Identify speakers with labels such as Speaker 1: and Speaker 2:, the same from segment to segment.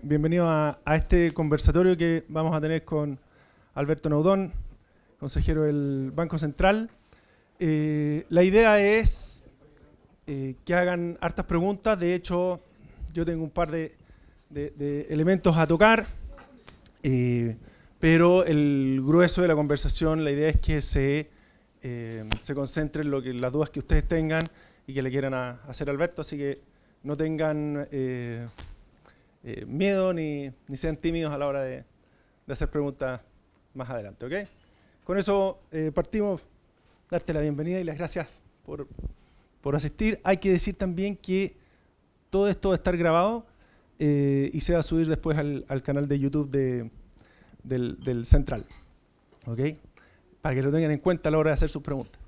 Speaker 1: Bienvenido a este conversatorio que vamos a tener con Alberto Naudón, consejero del Banco Central. La idea es que hagan hartas preguntas. De hecho, yo tengo un par de elementos a tocar, pero el grueso de la conversación, la idea es que se concentre en las dudas que ustedes tengan y que le quieran hacer a Alberto, así que no tengan miedo ni sean tímidos a la hora de hacer preguntas más adelante, ¿ok? Con eso partimos, darte la bienvenida y las gracias por asistir. Hay que decir también que todo esto va a estar grabado y se va a subir después al canal de YouTube del Central, ¿ok? Para que lo tengan en cuenta a la hora de hacer sus preguntas.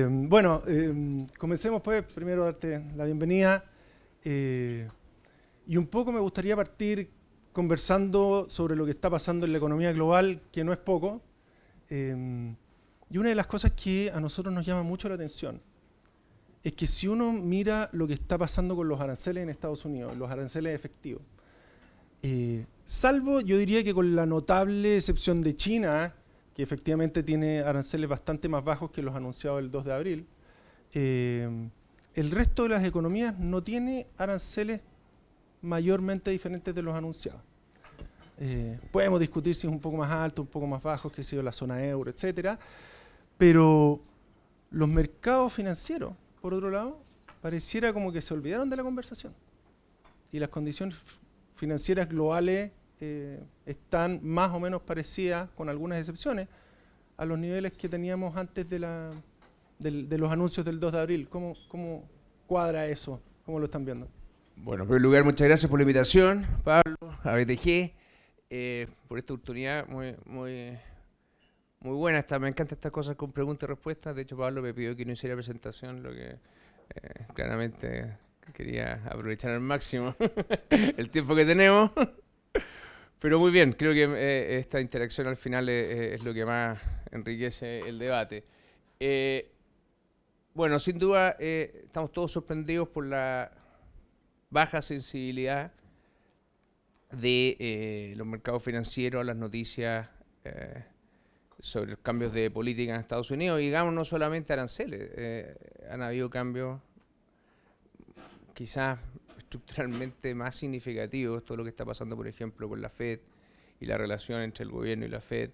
Speaker 1: Bueno, comencemos pues, primero darte la bienvenida y un poco me gustaría partir conversando sobre lo que está pasando en la economía global, que no es poco, y una de las cosas que a nosotros nos llama mucho la atención es que si uno mira lo que está pasando con los aranceles en Estados Unidos, los aranceles efectivos, salvo yo diría que con la notable excepción de China, que efectivamente tiene aranceles bastante más bajos que los anunciados el 2 de abril, el resto de las economías no tiene aranceles mayormente diferentes de los anunciados. Podemos discutir si es un poco más alto, un poco más bajo, que ha sido la zona euro, etcétera, pero los mercados financieros, por otro lado, pareciera como que se olvidaron de la conversación. Y las condiciones financieras globales están más o menos parecidas, con algunas excepciones, a los niveles que teníamos antes de los anuncios del 2 de abril. ¿Cómo cuadra eso? ¿Cómo lo están viendo?
Speaker 2: Bueno, en primer lugar, muchas gracias por la invitación, Pablo, a BTG, por esta oportunidad muy buena. Me encantan estas cosas con preguntas y respuestas. De hecho, Pablo me pidió que no hiciera presentación, lo que claramente quería aprovechar al máximo el tiempo que tenemos. Pero muy bien, creo que esta interacción al final es lo que más enriquece el debate. Bueno, sin duda estamos todos sorprendidos por la baja sensibilidad de los mercados financieros a las noticias sobre los cambios de política en Estados Unidos. Y digamos, no solamente aranceles, han habido cambios quizás estructuralmente más significativos. Todo lo que está pasando, por ejemplo, con la Fed y la relación entre el gobierno y la Fed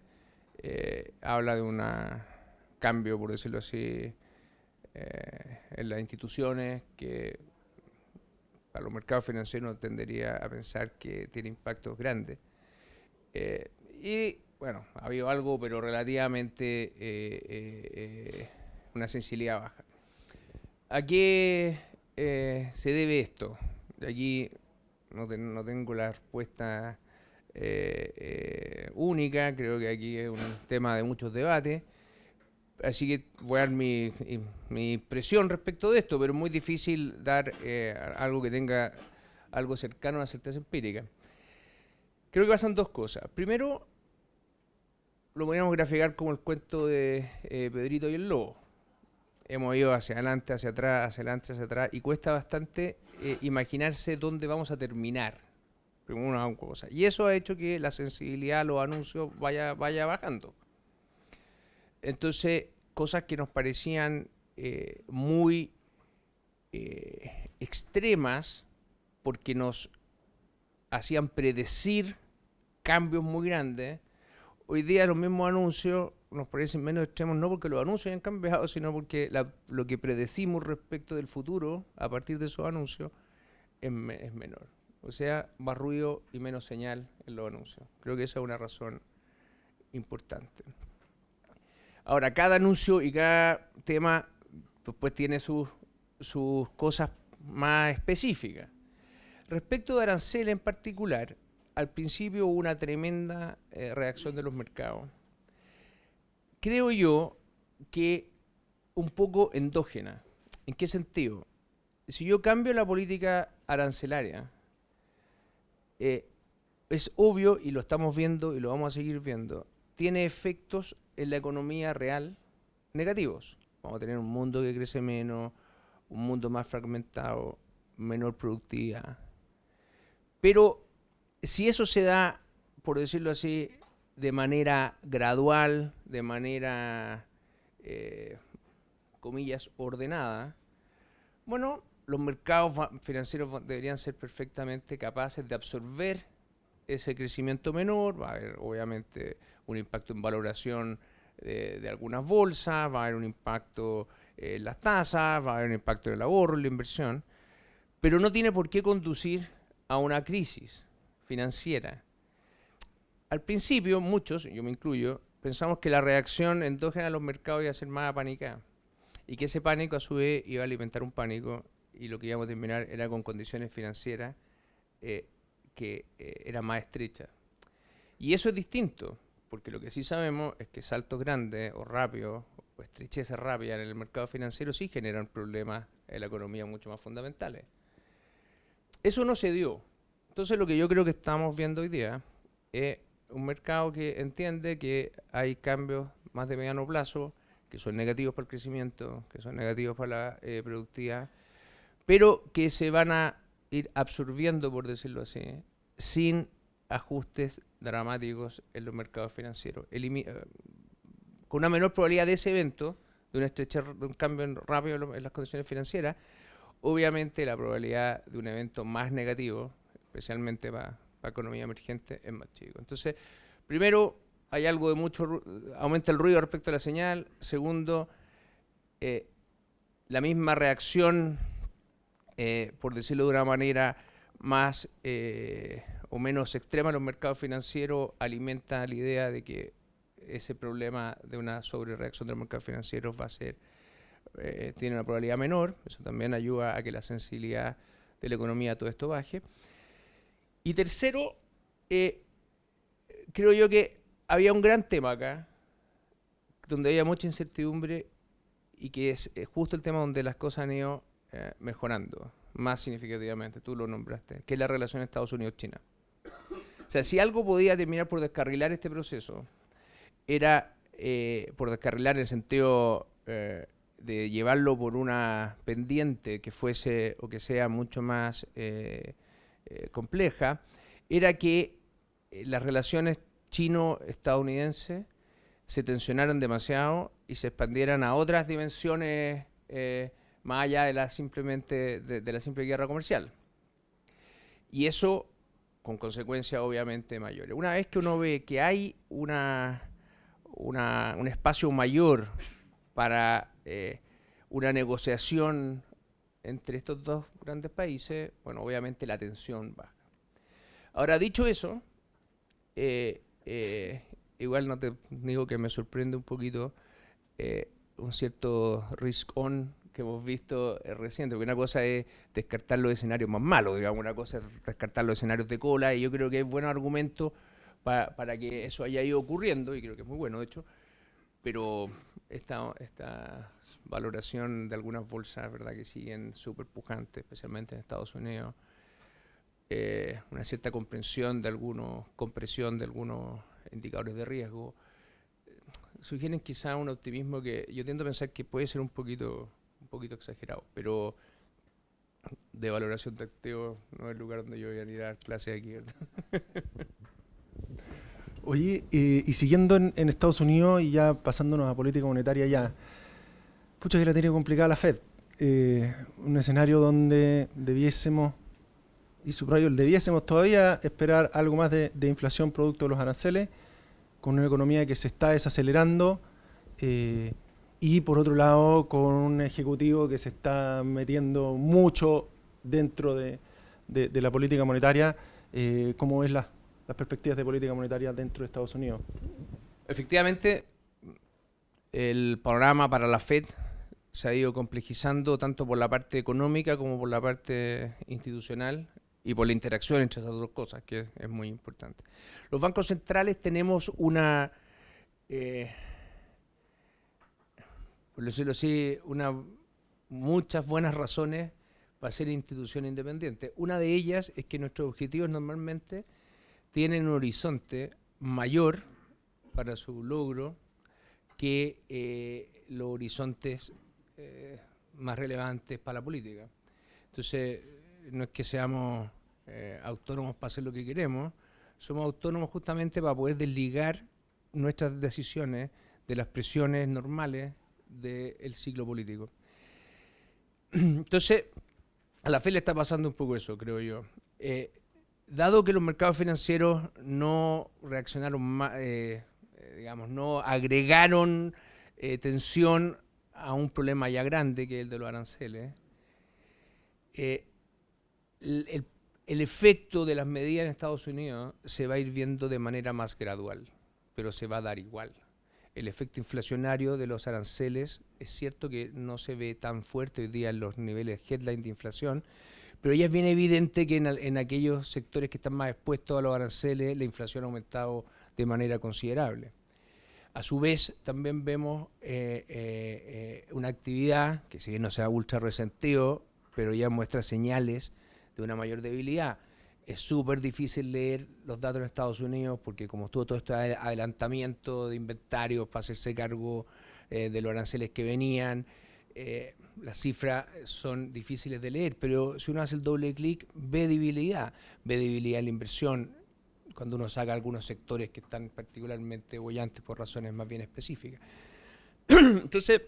Speaker 2: habla de un cambio, por decirlo así, en las instituciones que para los mercados financieros tendería a pensar que tiene impactos grandes. Y bueno, ha habido algo, pero relativamente una sensibilidad baja. ¿A qué se debe esto? Aquí no tengo la respuesta única, creo que aquí es un tema de muchos debates. Así que voy a dar mi impresión respecto de esto, pero es muy difícil dar algo que tenga algo cercano a la certeza empírica. Creo que pasan dos cosas. Primero, lo podríamos graficar como el cuento de Pedrito y el Lobo. Hemos ido hacia adelante, hacia atrás, hacia adelante, hacia atrás, y cuesta bastante imaginarse dónde vamos a terminar. Una cosa. Y eso ha hecho que la sensibilidad a los anuncios vaya bajando. Entonces, cosas que nos parecían muy extremas porque nos hacían predecir cambios muy grandes, hoy día los mismos anuncios nos parecen menos extremos, no porque los anuncios hayan cambiado, sino porque lo que predecimos respecto del futuro a partir de esos anuncios es menor. O sea, más ruido y menos señal en los anuncios. Creo que esa es una razón importante. Ahora, cada anuncio y cada tema pues tiene sus cosas más específicas. Respecto de aranceles en particular, al principio hubo una tremenda reacción de los mercados. Creo yo que un poco endógena. ¿En qué sentido? Si yo cambio la política arancelaria, es obvio, y lo estamos viendo y lo vamos a seguir viendo, tiene efectos en la economía real negativos. Vamos a tener un mundo que crece menos, un mundo más fragmentado, menor productividad. Pero si eso se da, por decirlo así, de manera gradual, de manera, comillas, ordenada, bueno, los mercados financieros deberían ser perfectamente capaces de absorber ese crecimiento menor. Va a haber, obviamente, un impacto en valoración de algunas bolsas, va a haber un impacto en las tasas, va a haber un impacto en el ahorro, en la inversión, pero no tiene por qué conducir a una crisis financiera. Al principio, muchos, yo me incluyo, pensamos que la reacción endógena de los mercados iba a ser más apanicada y que ese pánico a su vez iba a alimentar un pánico y lo que íbamos a terminar era con condiciones financieras que eran más estrechas. Y eso es distinto, porque lo que sí sabemos es que saltos grandes o rápidos o estrecheces rápidas en el mercado financiero sí generan problemas en la economía mucho más fundamentales. Eso no se dio. Entonces lo que yo creo que estamos viendo hoy día es un mercado que entiende que hay cambios más de mediano plazo, que son negativos para el crecimiento, que son negativos para la productividad, pero que se van a ir absorbiendo, por decirlo así, sin ajustes dramáticos en los mercados financieros. Con una menor probabilidad de ese evento, de un cambio rápido en las condiciones financieras, obviamente la probabilidad de un evento más negativo, especialmente para economía emergente, es más chico. Entonces, primero, hay algo de mucho, aumenta el ruido respecto a la señal. Segundo, la misma reacción, por decirlo de una manera más o menos extrema en los mercados financieros, alimenta la idea de que ese problema de una sobrereacción de los mercados financieros va a ser, tiene una probabilidad menor. Eso también ayuda a que la sensibilidad de la economía a todo esto baje. Y tercero, creo yo que había un gran tema acá, donde había mucha incertidumbre y que es justo el tema donde las cosas han ido mejorando más significativamente, tú lo nombraste, que es la relación Estados Unidos-China. O sea, si algo podía terminar por descarrilar este proceso, era por descarrilar en el sentido de llevarlo por una pendiente que fuese o que sea mucho más compleja, era que las relaciones chino-estadounidenses se tensionaran demasiado y se expandieran a otras dimensiones más allá de la simple guerra comercial. Y eso con consecuencias obviamente mayores. Una vez que uno ve que hay un espacio mayor para una negociación entre estos dos grandes países, bueno, obviamente la tensión baja. Ahora, dicho eso, igual no te digo que me sorprende un poquito un cierto risk-on que hemos visto reciente, porque una cosa es descartar los escenarios más malos, digamos, una cosa es descartar los escenarios de cola, y yo creo que es buen argumento para que eso haya ido ocurriendo, y creo que es muy bueno, de hecho, pero esta valoración de algunas bolsas, ¿verdad?, que siguen súper pujantes, especialmente en Estados Unidos, una cierta comprensión de algunos, compresión de algunos indicadores de riesgo, sugieren quizá un optimismo que yo tiendo a pensar que puede ser un poquito exagerado, pero de valoración de activos no es el lugar donde yo voy a ir a dar clase aquí, ¿verdad?
Speaker 1: Oye, y siguiendo en Estados Unidos y ya pasándonos a política monetaria ya, pucha que la tiene complicada la Fed. Un escenario donde debiésemos, y subrayo el debiésemos todavía, esperar algo más de inflación producto de los aranceles, con una economía que se está desacelerando, y por otro lado con un ejecutivo que se está metiendo mucho dentro de la política monetaria. ¿Cómo ves las perspectivas de política monetaria dentro de Estados Unidos?
Speaker 2: Efectivamente, el panorama para la Fed se ha ido complejizando tanto por la parte económica como por la parte institucional y por la interacción entre esas dos cosas, que es muy importante. Los bancos centrales tenemos por decirlo así, muchas buenas razones para ser instituciones independientes. Una de ellas es que nuestros objetivos normalmente tienen un horizonte mayor para su logro que los horizontes más relevantes para la política. Entonces, no es que seamos autónomos para hacer lo que queremos, somos autónomos justamente para poder desligar nuestras decisiones de las presiones normales del ciclo político. Entonces, a la FED le está pasando un poco eso, creo yo. Dado que los mercados financieros no reaccionaron digamos, no agregaron tensión a un problema ya grande, que es el de los aranceles, el efecto de las medidas en Estados Unidos se va a ir viendo de manera más gradual, pero se va a dar igual. El efecto inflacionario de los aranceles es cierto que no se ve tan fuerte hoy día en los niveles headline de inflación, pero ya es bien evidente que en aquellos sectores que están más expuestos a los aranceles la inflación ha aumentado de manera considerable. A su vez, también vemos una actividad que, si bien no sea ultra resentido, pero ya muestra señales de una mayor debilidad. Es súper difícil leer los datos en Estados Unidos porque como todo este adelantamiento de inventarios para hacerse cargo de los aranceles que venían, las cifras son difíciles de leer, pero si uno hace el doble clic, ve debilidad en la inversión cuando uno saca algunos sectores que están particularmente bollantes por razones más bien específicas. Entonces,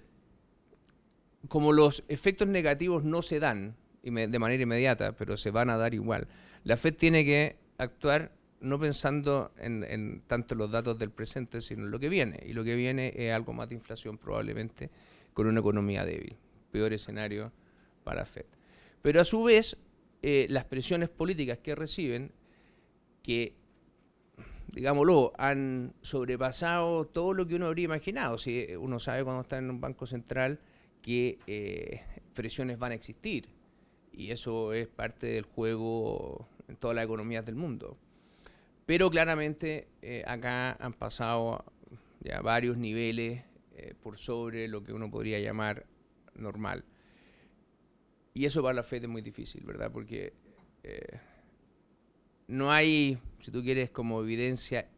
Speaker 2: como los efectos negativos no se dan de manera inmediata, pero se van a dar igual, la FED tiene que actuar no pensando en tanto los datos del presente, sino en lo que viene. Y lo que viene es algo más de inflación probablemente con una economía débil. Peor escenario para la FED. Pero a su vez, las presiones políticas que reciben, que, digámoslo, han sobrepasado todo lo que uno habría imaginado. Si uno sabe cuando está en un banco central que presiones van a existir. Y eso es parte del juego en todas las economías del mundo. Pero claramente acá han pasado ya varios niveles por sobre lo que uno podría llamar normal. Y eso para la FED es muy difícil, ¿verdad? Porque no hay, si tú quieres, como evidencia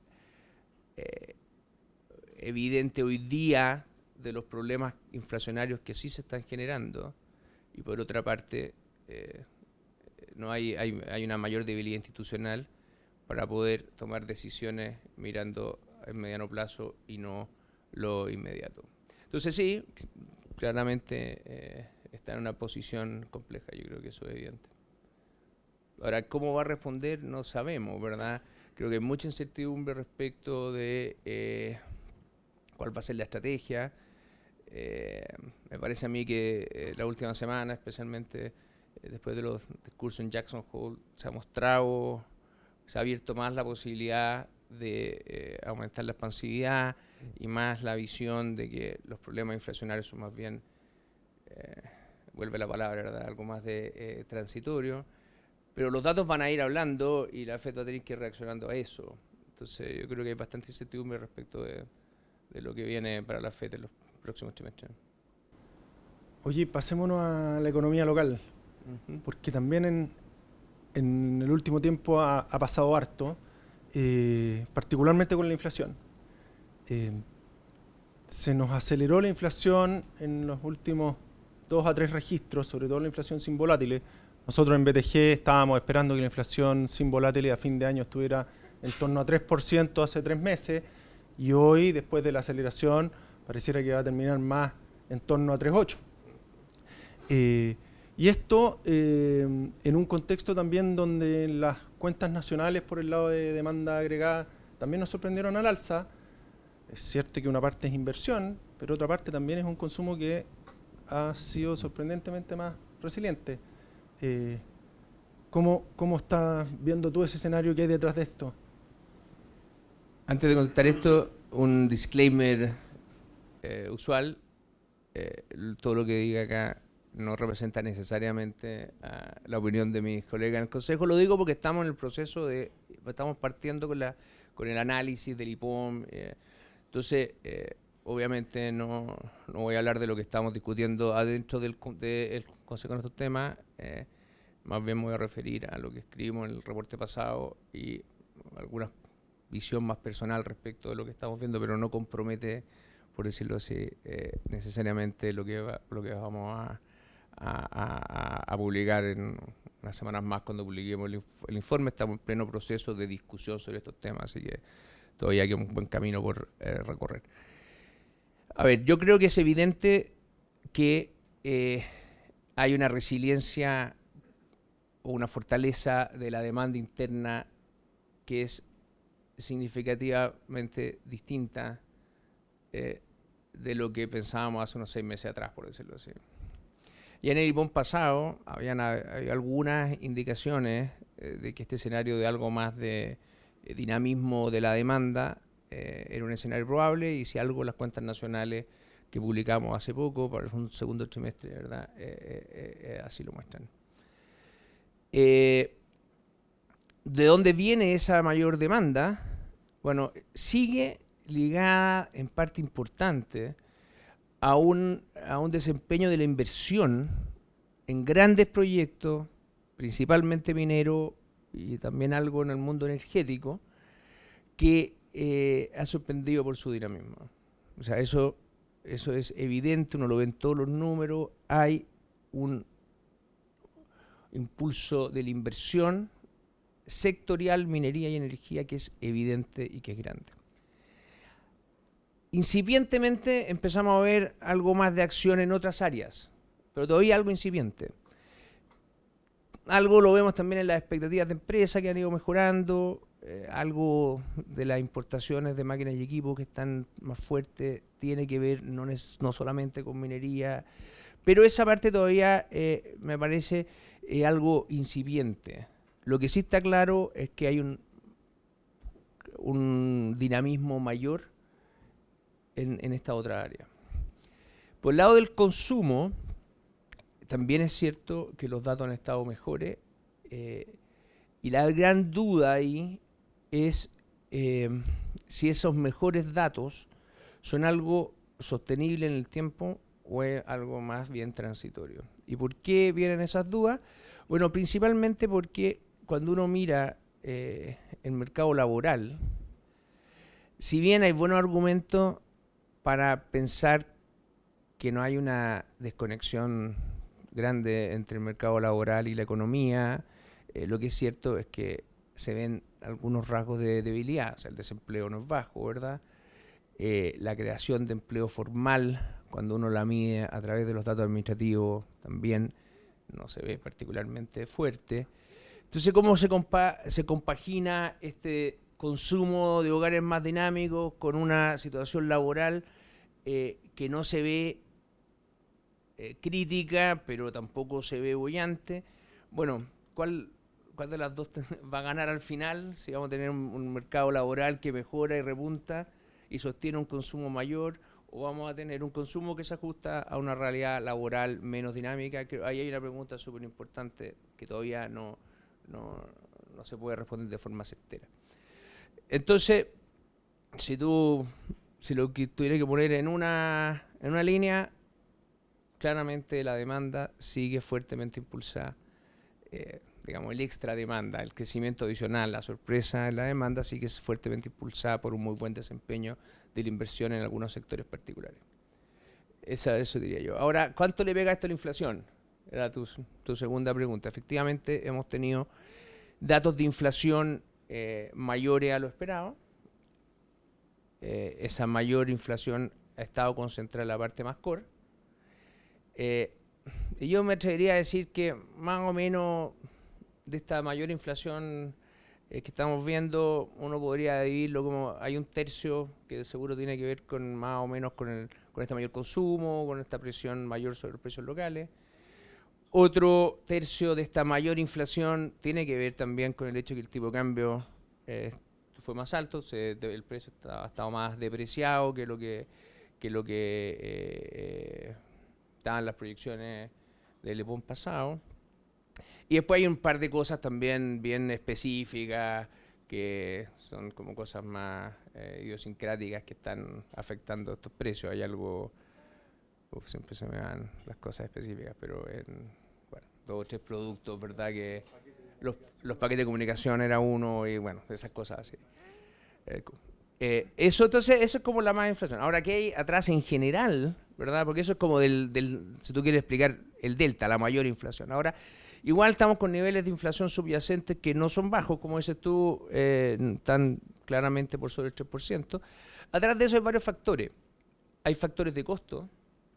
Speaker 2: evidente hoy día de los problemas inflacionarios que sí se están generando. Y por otra parte, no hay una mayor debilidad institucional para poder tomar decisiones mirando en mediano plazo y no lo inmediato. Entonces sí, claramente está en una posición compleja, yo creo que eso es evidente. Ahora, ¿cómo va a responder? No sabemos, ¿verdad? Creo que hay mucha incertidumbre respecto de cuál va a ser la estrategia. Me parece a mí que la última semana, especialmente después de los discursos en Jackson Hole, se ha abierto más la posibilidad de aumentar la expansividad y más la visión de que los problemas inflacionarios son más bien, vuelve la palabra, ¿verdad?, algo más de transitorio. Pero los datos van a ir hablando y la FED va a tener que ir reaccionando a eso. Entonces yo creo que hay bastante incertidumbre respecto de lo que viene para la FED en los próximos trimestres.
Speaker 1: Oye, pasémonos a la economía local, porque también en el último tiempo ha pasado harto, particularmente con la inflación. Se nos aceleró la inflación en los últimos 2 a 3 registros, sobre todo la inflación sin volátiles. Nosotros en BTG estábamos esperando que la inflación sin volátiles a fin de año estuviera en torno a 3% hace 3 meses, y hoy, después de la aceleración, pareciera que va a terminar más en torno a 3,8%. Y esto en un contexto también donde las cuentas nacionales por el lado de demanda agregada también nos sorprendieron al alza. Es cierto que una parte es inversión, pero otra parte también es un consumo que ha sido sorprendentemente más resiliente. ¿Cómo estás viendo tú ese escenario que hay detrás de esto?
Speaker 2: Antes de contestar esto, un disclaimer usual. Todo lo que diga acá no representa necesariamente la opinión de mis colegas en el Consejo. Lo digo porque estamos en el proceso estamos partiendo con el análisis del IPOM. Entonces, obviamente no voy a hablar de lo que estamos discutiendo adentro del Consejo en estos temas. Más bien me voy a referir a lo que escribimos en el reporte pasado y alguna visión más personal respecto de lo que estamos viendo, pero no compromete, por decirlo así, necesariamente lo que vamos a publicar en unas semanas más cuando publiquemos el informe. Estamos en pleno proceso de discusión sobre estos temas, así que todavía queda un buen camino por recorrer. A ver, yo creo que es evidente que hay una resiliencia o una fortaleza de la demanda interna que es significativamente distinta de lo que pensábamos hace unos 6 meses atrás, por decirlo así. Y en el IPON pasado había algunas indicaciones de que este escenario de algo más de dinamismo de la demanda era un escenario probable, y si algo las cuentas nacionales que publicamos hace poco para el segundo trimestre, ¿verdad? Así lo muestran. ¿De dónde viene esa mayor demanda? Bueno, sigue ligada en parte importante a un desempeño de la inversión en grandes proyectos, principalmente minero y también algo en el mundo energético, que ha sorprendido por su dinamismo. O sea, eso es evidente, uno lo ve en todos los números. Hay un impulso de la inversión sectorial, minería y energía, que es evidente y que es grande. Incipientemente empezamos a ver algo más de acción en otras áreas, pero todavía algo incipiente. Algo lo vemos también en las expectativas de empresa que han ido mejorando, algo de las importaciones de máquinas y equipos que están más fuertes, tiene que ver no solamente con minería, pero esa parte todavía me parece algo incipiente. Lo que sí está claro es que hay un dinamismo mayor en esta otra área. Por el lado del consumo, también es cierto que los datos han estado mejores, y la gran duda ahí es si esos mejores datos son algo sostenible en el tiempo o es algo más bien transitorio. ¿Y por qué vienen esas dudas? Bueno, principalmente porque cuando uno mira el mercado laboral, si bien hay buenos argumentos para pensar que no hay una desconexión grande entre el mercado laboral y la economía, lo que es cierto es que se ven algunos rasgos de debilidad. O sea, el desempleo no es bajo, ¿verdad? La creación de empleo formal, cuando uno la mide a través de los datos administrativos, también no se ve particularmente fuerte. Entonces, ¿cómo se compagina este consumo de hogares más dinámicos con una situación laboral que no se ve crítica, pero tampoco se ve boyante? Bueno, ¿cuál de las dos va a ganar al final? Si vamos a tener un mercado laboral que mejora y repunta y sostiene un consumo mayor, o vamos a tener un consumo que se ajusta a una realidad laboral menos dinámica. Que ahí hay una pregunta súper importante que todavía no se puede responder de forma certera. Entonces, si lo que tuviera que poner en una línea, claramente la demanda sigue fuertemente impulsada. Digamos, el extra demanda, el crecimiento adicional, la sorpresa en la demanda sigue fuertemente impulsada por un muy buen desempeño de la inversión en algunos sectores particulares. Eso diría yo. Ahora, ¿cuánto le pega esto a la inflación? Era tu segunda pregunta. Efectivamente, hemos tenido datos de inflación mayores a lo esperado. Esa mayor inflación ha estado concentrada en la parte más core. Y yo me atrevería a decir que más o menos de esta mayor inflación que estamos viendo, uno podría dividirlo como hay un tercio que de seguro tiene que ver con más o menos con este mayor consumo, con esta presión mayor sobre los precios locales. Otro tercio de esta mayor inflación tiene que ver también con el hecho que el tipo de cambio fue más alto, el precio ha estado más depreciado que lo que estaban las proyecciones del EPON pasado. Y después hay un par de cosas también bien específicas que son como cosas más idiosincráticas que están afectando estos precios. Hay algo, siempre se me van las cosas específicas, pero en 2 o 3 productos, ¿verdad? Que los paquetes de comunicación era uno y bueno, esas cosas así. Eso es como la más inflación. Ahora, ¿qué hay atrás en general, verdad? Porque eso es como si tú quieres explicar el delta, la mayor inflación. Ahora, Igual estamos con niveles de inflación subyacentes que no son bajos, como dices tú, están claramente por sobre el 3%. Atrás de eso hay varios factores. Hay factores de costo,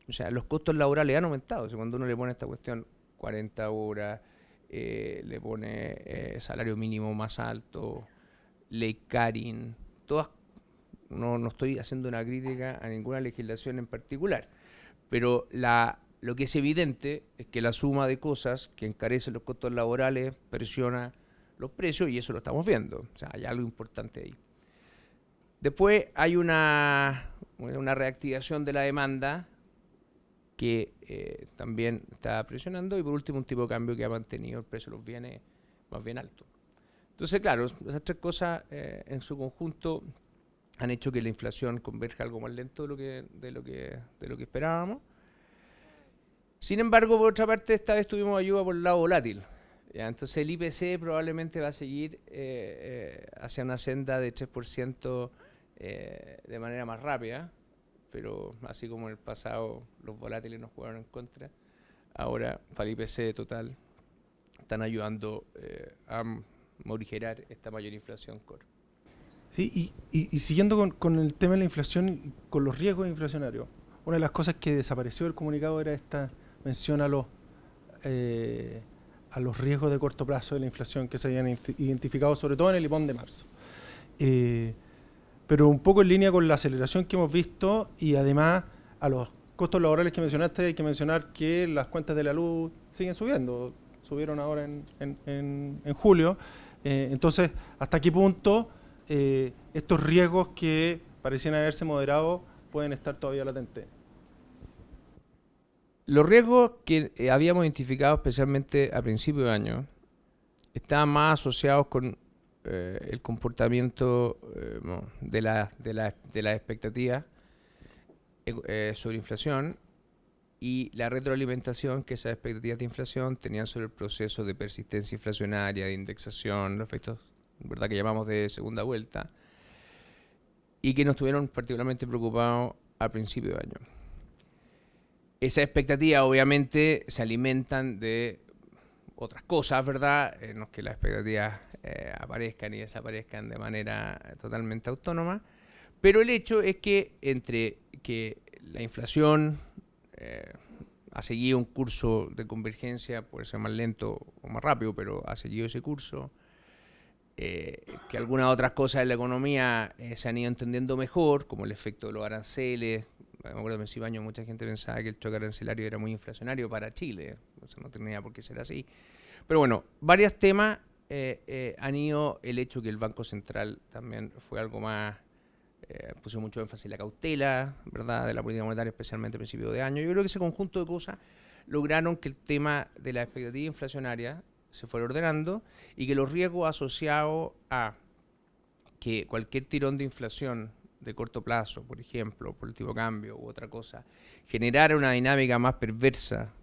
Speaker 2: o sea, los costos laborales han aumentado. O sea, cuando uno le pone esta cuestión 40 horas, le pone salario mínimo más alto, ley Carin, todas, no estoy haciendo una crítica a ninguna legislación en particular, pero lo que es evidente es que la suma de cosas que encarecen los costos laborales presiona los precios y eso lo estamos viendo. O sea, hay algo importante ahí. Después hay una reactivación de la demanda que también está presionando y por último un tipo de cambio que ha mantenido el precio de los bienes más bien alto. Entonces, claro, esas tres cosas en su conjunto han hecho que la inflación converja algo más lento de lo que esperábamos. Sin embargo, por otra parte, esta vez tuvimos ayuda por el lado volátil. ¿Ya? Entonces el IPC probablemente va a seguir hacia una senda de 3% de manera más rápida, pero así como en el pasado los volátiles nos jugaron en contra, ahora para el IPC total están ayudando a morigerar esta mayor inflación core.
Speaker 1: Sí, y siguiendo con el tema de la inflación y con los riesgos inflacionarios, una de las cosas que desapareció del comunicado era esta mención a los riesgos de corto plazo de la inflación que se habían identificado sobre todo en el IPOM de marzo. Pero un poco en línea con la aceleración que hemos visto y además a los costos laborales que mencionaste, hay que mencionar que las cuentas de la luz siguen subiendo, subieron ahora en julio. Entonces, ¿hasta qué punto estos riesgos que parecían haberse moderado pueden estar todavía latentes?
Speaker 2: Los riesgos que habíamos identificado especialmente a principio de año estaban más asociados con el comportamiento de las expectativas sobre inflación y la retroalimentación que esas expectativas de inflación tenían sobre el proceso de persistencia inflacionaria, de indexación, los efectos, ¿verdad?, que llamamos de segunda vuelta, y que nos tuvieron particularmente preocupados al principio de año. Esas expectativas obviamente se alimentan de otras cosas, ¿verdad? No es que las expectativas aparezcan y desaparezcan de manera totalmente autónoma, pero el hecho es que entre que la inflación ha seguido un curso de convergencia, puede ser más lento o más rápido, pero ha seguido ese curso, que algunas otras cosas en la economía se han ido entendiendo mejor, como el efecto de los aranceles. Me acuerdo que en principio de año mucha gente pensaba que el choque arancelario era muy inflacionario para Chile, o sea, no tenía por qué ser así. Pero bueno, varios temas han ido, el hecho que el Banco Central también fue algo más, puso mucho énfasis en la cautela, ¿verdad?, de la política monetaria, especialmente a principios de año. Yo creo que ese conjunto de cosas lograron que el tema de la expectativa inflacionaria se fuera ordenando y que los riesgos asociados a que cualquier tirón de inflación de corto plazo, por ejemplo, por el tipo de cambio u otra cosa, generara una dinámica más perversa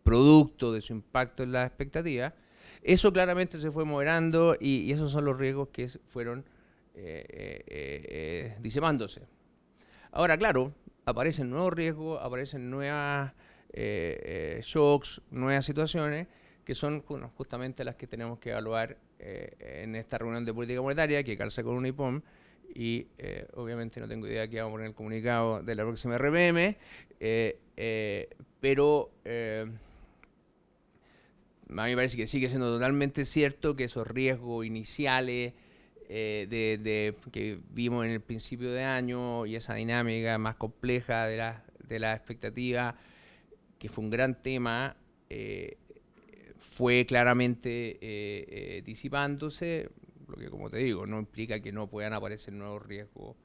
Speaker 2: producto de su impacto en las expectativas, eso claramente se fue moderando y esos son los riesgos que fueron disimándose. Ahora, claro, aparecen nuevos riesgos, aparecen nuevas shocks, nuevas situaciones que son justamente las que tenemos que evaluar en esta reunión de política monetaria que calza con un IPOM y obviamente no tengo idea de qué vamos a poner en el comunicado de la próxima RPM, pero a mí me parece que sigue siendo totalmente cierto que esos riesgos iniciales que vimos en el principio de año y esa dinámica más compleja de la expectativa, que fue un gran tema, fue claramente disipándose, lo que, como te digo, no implica que no puedan aparecer nuevos riesgos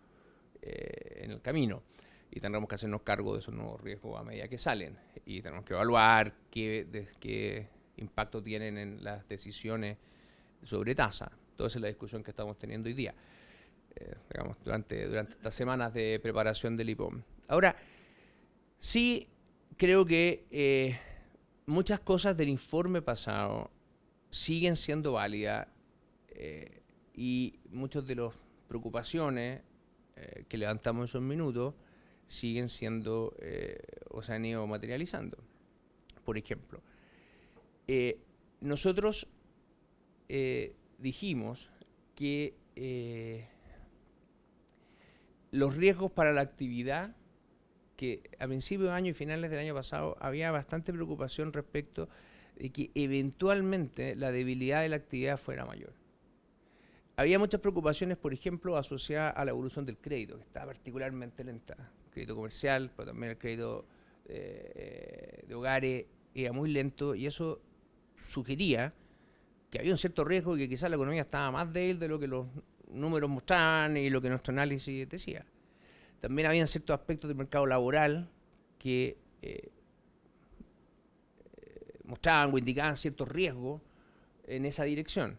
Speaker 2: en el camino. Y tendremos que hacernos cargo de esos nuevos riesgos a medida que salen. Y tenemos que evaluar qué impacto tienen en las decisiones sobre tasa. Toda esa es la discusión que estamos teniendo hoy día, digamos, durante estas semanas de preparación del IPOM. Ahora, sí creo que muchas cosas del informe pasado siguen siendo válidas y muchas de las preocupaciones que levantamos en esos minutos siguen siendo o se han ido materializando. Por ejemplo, nosotros dijimos que los riesgos para la actividad, que a principios de año y finales del año pasado había bastante preocupación respecto de que eventualmente la debilidad de la actividad fuera mayor. Había muchas preocupaciones, por ejemplo, asociadas a la evolución del crédito, que está particularmente lenta. El crédito comercial, pero también el crédito de hogares era muy lento, y eso sugería que había un cierto riesgo y que quizás la economía estaba más débil de lo que los números mostraban y lo que nuestro análisis decía. También había ciertos aspectos del mercado laboral que mostraban o indicaban ciertos riesgos en esa dirección.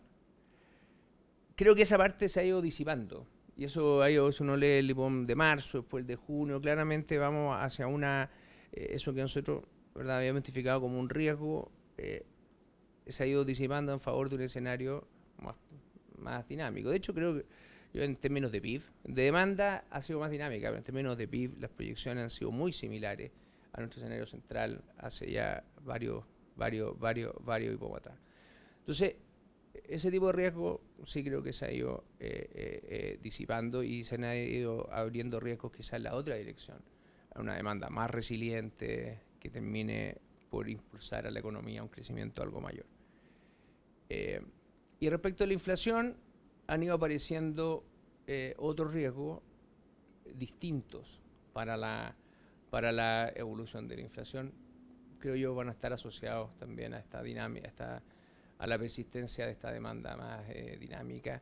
Speaker 2: Creo que esa parte se ha ido disipando, y eso ha ido, si uno lee el IPOM de marzo, después el de junio, claramente vamos hacia eso que nosotros, ¿verdad?, habíamos identificado como un riesgo, se ha ido disipando en favor de un escenario más dinámico. De hecho, creo que yo, en términos de PIB, de demanda ha sido más dinámica, pero en términos de PIB las proyecciones han sido muy similares a nuestro escenario central hace ya varios IPOM atrás. Entonces, ese tipo de riesgo sí creo que se ha ido disipando, y se han ido abriendo riesgos quizás en la otra dirección, a una demanda más resiliente que termine por impulsar a la economía a un crecimiento algo mayor. Y respecto a la inflación, han ido apareciendo otros riesgos distintos para la evolución de la inflación. Creo yo van a estar asociados también a esta dinámica, a la persistencia de esta demanda más dinámica.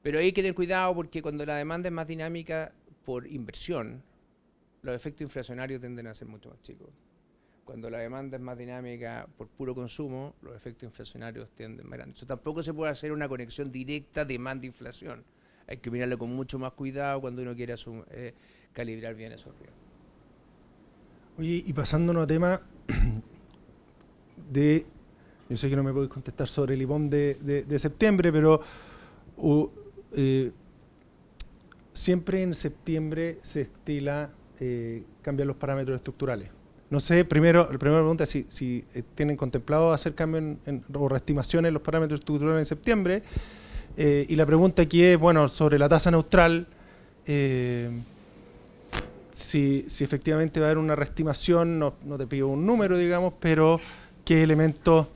Speaker 2: Pero hay que tener cuidado, porque cuando la demanda es más dinámica por inversión, los efectos inflacionarios tienden a ser mucho más chicos. Cuando la demanda es más dinámica por puro consumo, los efectos inflacionarios tienden más grandes. Tampoco se puede hacer una conexión directa demanda-inflación. Hay que mirarlo con mucho más cuidado cuando uno quiere calibrar bien esos riesgos.
Speaker 1: Oye, y pasándonos a tema de... Yo sé que no me podéis contestar sobre el IPOM de septiembre, pero siempre en septiembre se estila cambiar los parámetros estructurales. No sé, la primera pregunta es si tienen contemplado hacer cambios o reestimaciones en los parámetros estructurales en septiembre. Y la pregunta aquí es, bueno, sobre la tasa neutral, si efectivamente va a haber una reestimación, no te pido un número, digamos, pero qué elementos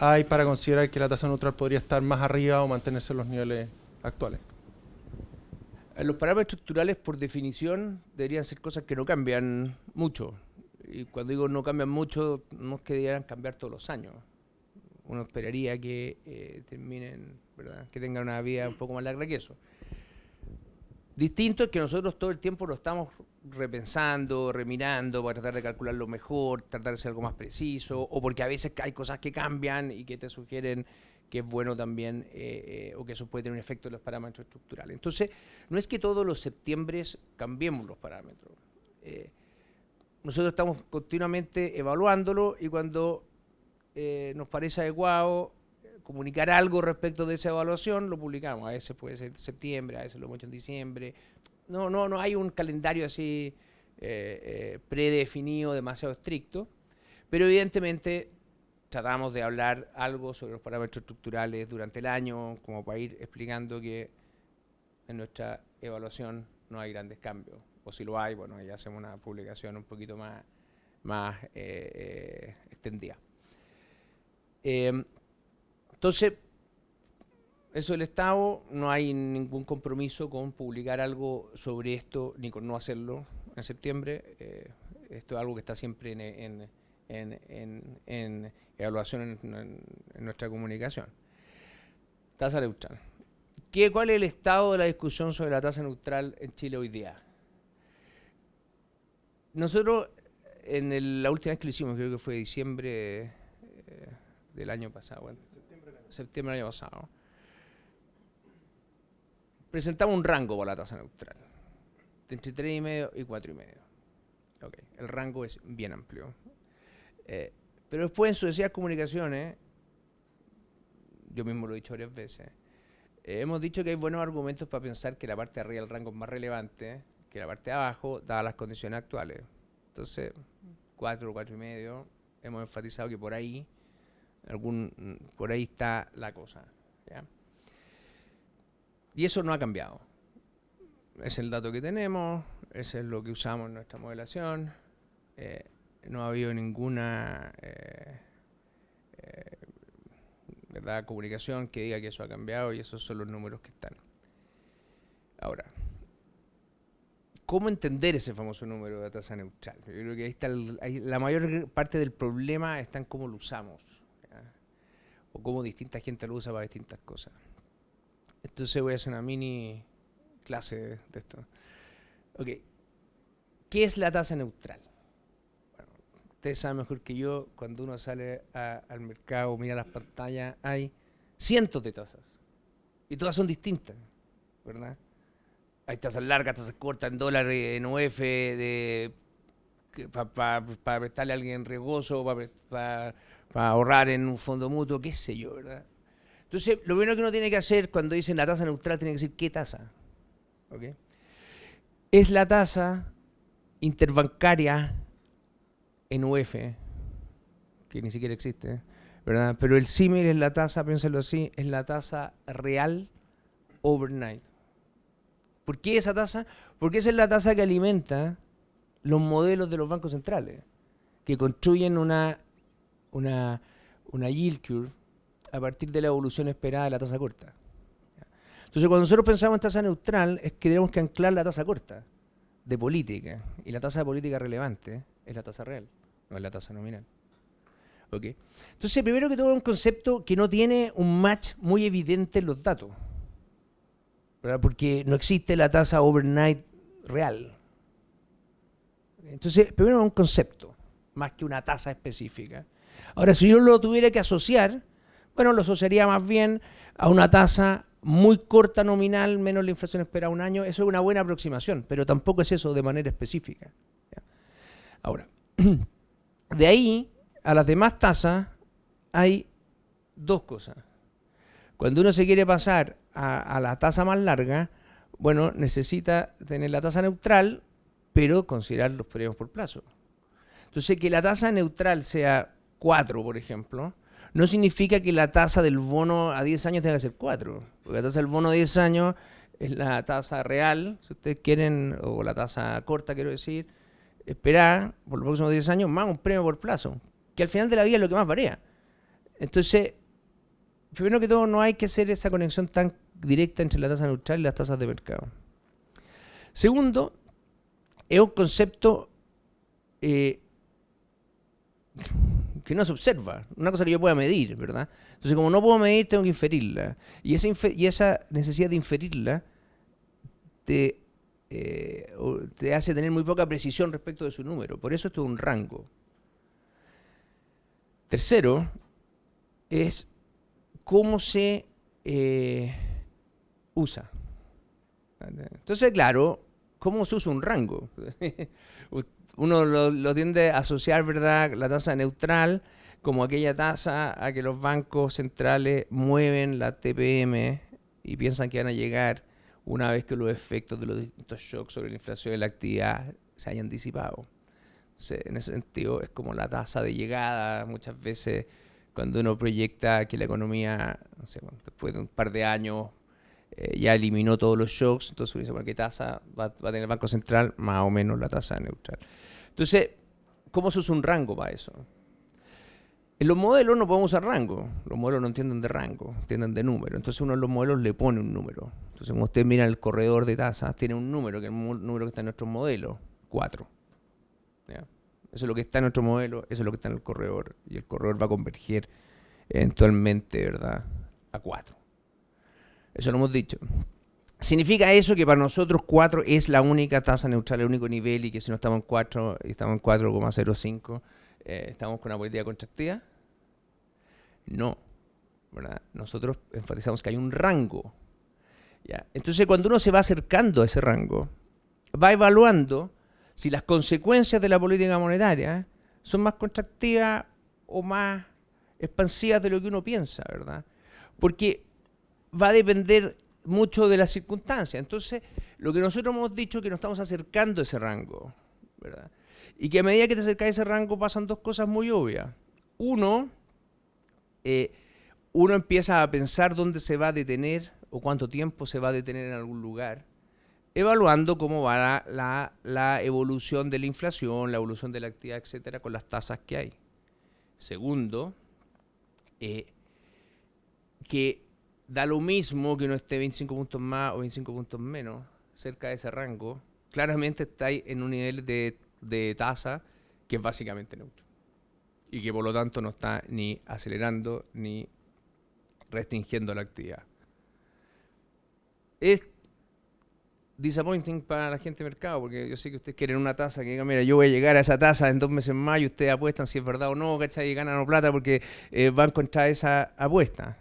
Speaker 1: hay para considerar que la tasa neutral podría estar más arriba o mantenerse en los niveles actuales.
Speaker 2: Los parámetros estructurales, por definición, deberían ser cosas que no cambian mucho. Y cuando digo no cambian mucho, no es que debieran cambiar todos los años. Uno esperaría que terminen, ¿verdad?, que tengan una vida un poco más larga que eso. Distinto es que nosotros todo el tiempo lo estamos repensando, remirando, para tratar de calcularlo mejor, tratar de ser algo más preciso, o porque a veces hay cosas que cambian y que te sugieren que es bueno también, o que eso puede tener un efecto en los parámetros estructurales. Entonces, no es que todos los septiembres cambiemos los parámetros. Nosotros estamos continuamente evaluándolo, y cuando nos parece adecuado comunicar algo respecto de esa evaluación, lo publicamos. A veces puede ser septiembre, a veces lo hemos hecho en diciembre. No hay un calendario así predefinido, demasiado estricto, pero evidentemente tratamos de hablar algo sobre los parámetros estructurales durante el año, como para ir explicando que en nuestra evaluación no hay grandes cambios, o si lo hay, bueno, ya hacemos una publicación un poquito más extendida. Entonces, eso del Estado, no hay ningún compromiso con publicar algo sobre esto, ni con no hacerlo en septiembre. Esto es algo que está siempre en evaluación en nuestra comunicación. Tasa neutral. ¿Cuál es el estado de la discusión sobre la tasa neutral en Chile hoy día? Nosotros, la última vez que lo hicimos, creo que fue diciembre del año pasado, bueno, septiembre del año pasado, presentamos un rango para la tasa neutral, de entre 3,5 y 4,5. Okay. El rango es bien amplio. Pero después, en sucesivas comunicaciones, yo mismo lo he dicho varias veces, hemos dicho que hay buenos argumentos para pensar que la parte de arriba del rango es más relevante que la parte de abajo, dadas las condiciones actuales. Entonces, 4, 4,5, hemos enfatizado que por ahí Por ahí está la cosa, ¿ya? Y eso no ha cambiado. Es el dato que tenemos, ese es lo que usamos en nuestra modelación. No ha habido ninguna ¿verdad? Comunicación que diga que eso ha cambiado y esos son los números que están. Ahora, ¿cómo entender ese famoso número de tasa neutral? Yo creo que la mayor parte del problema está en cómo lo usamos, ¿ya? O cómo distinta gente lo usa para distintas cosas. Entonces voy a hacer una mini clase de esto. Ok, ¿qué es la tasa neutral? Bueno, ustedes saben mejor que yo, cuando uno sale al mercado, mira las pantallas, hay cientos de tasas. Y todas son distintas, ¿verdad? Hay tasas largas, tasas cortas, en dólares, en UF, para prestarle a alguien riesgoso, para ahorrar en un fondo mutuo, qué sé yo, ¿verdad? Entonces, lo primero que uno tiene que hacer cuando dicen la tasa neutral, tiene que decir qué tasa. ¿Okay? Es la tasa interbancaria en UF, que ni siquiera existe, ¿verdad? Pero el símil es la tasa, piénselo así, es la tasa real overnight. ¿Por qué esa tasa? Porque esa es la tasa que alimenta los modelos de los bancos centrales, que construyen una yield curve a partir de la evolución esperada de la tasa corta. Entonces, cuando nosotros pensamos en tasa neutral, es que tenemos que anclar la tasa corta de política. Y la tasa de política relevante es la tasa real, no es la tasa nominal. ¿Okay? Entonces, primero que todo, es un concepto que no tiene un match muy evidente en los datos, ¿verdad? Porque no existe la tasa overnight real. Entonces, primero es un concepto, más que una tasa específica. Ahora, si yo lo tuviera que asociar, bueno, lo asociaría más bien a una tasa muy corta nominal, menos la inflación esperada un año. Eso es una buena aproximación, pero tampoco es eso de manera específica. ¿Ya? Ahora, de ahí a las demás tasas hay dos cosas. Cuando uno se quiere pasar a la tasa más larga, bueno, necesita tener la tasa neutral, pero considerar los periodos por plazo. Entonces, que la tasa neutral sea 4, por ejemplo, no significa que la tasa del bono a 10 años tenga que ser 4. Porque la tasa del bono a 10 años es la tasa real, si ustedes quieren, o la tasa corta, quiero decir, esperar por los próximos 10 años más un premio por plazo, que al final de la vida es lo que más varía. Entonces, primero que todo, no hay que hacer esa conexión tan directa entre la tasa neutral y las tasas de mercado. Segundo, es un concepto que no se observa, una cosa que yo pueda medir, ¿verdad? Entonces, como no puedo medir, tengo que inferirla. Y esa necesidad de inferirla te hace tener muy poca precisión respecto de su número. Por eso esto es un rango. Tercero, es cómo se usa. Entonces, claro, ¿cómo se usa un rango? Uno lo tiende a asociar, ¿verdad?, la tasa neutral como aquella tasa a que los bancos centrales mueven la TPM y piensan que van a llegar una vez que los efectos de los distintos shocks sobre la inflación y la actividad se hayan disipado. Entonces, en ese sentido, es como la tasa de llegada. Muchas veces, cuando uno proyecta que la economía, no sé, después de un par de años, ya eliminó todos los shocks, entonces uno dice, bueno, ¿qué tasa va a tener el Banco Central? Más o menos la tasa neutral. Entonces, ¿cómo se usa un rango para eso? En los modelos no podemos usar rango. Los modelos no entienden de rango, entienden de número. Entonces uno en los modelos le pone un número. Entonces, como ustedes miran el corredor de tasas, tiene un número, que es el número que está en nuestro modelo, 4. ¿Ya? Eso es lo que está en nuestro modelo, eso es lo que está en el corredor. Y el corredor va a converger eventualmente, ¿verdad?, a 4. Eso lo hemos dicho. ¿Significa eso que para nosotros 4 es la única tasa neutral, el único nivel, y que si no estamos en 4 y estamos en 4,05, estamos con una política contractiva? No, ¿verdad? Nosotros enfatizamos que hay un rango. ¿Ya? Entonces, cuando uno se va acercando a ese rango, va evaluando si las consecuencias de la política monetaria son más contractivas o más expansivas de lo que uno piensa, ¿verdad? Porque va a depender mucho de las circunstancias. Entonces, lo que nosotros hemos dicho es que nos estamos acercando a ese rango, ¿verdad? Y que a medida que te acercas a ese rango pasan dos cosas muy obvias. Uno, uno empieza a pensar dónde se va a detener o cuánto tiempo se va a detener en algún lugar, evaluando cómo va la evolución de la inflación, la evolución de la actividad, etcétera, con las tasas que hay. Segundo, que da lo mismo que uno esté 25 puntos más o 25 puntos menos, cerca de ese rango, claramente está ahí en un nivel de tasa que es básicamente neutro. Y que por lo tanto no está ni acelerando ni restringiendo la actividad. Es disappointing para la gente de mercado, porque yo sé que ustedes quieren una tasa que diga, mira, yo voy a llegar a esa tasa en 2 meses más y ustedes apuestan si es verdad o no, ¿cachai? Y ganan o plata porque van contra esa apuesta.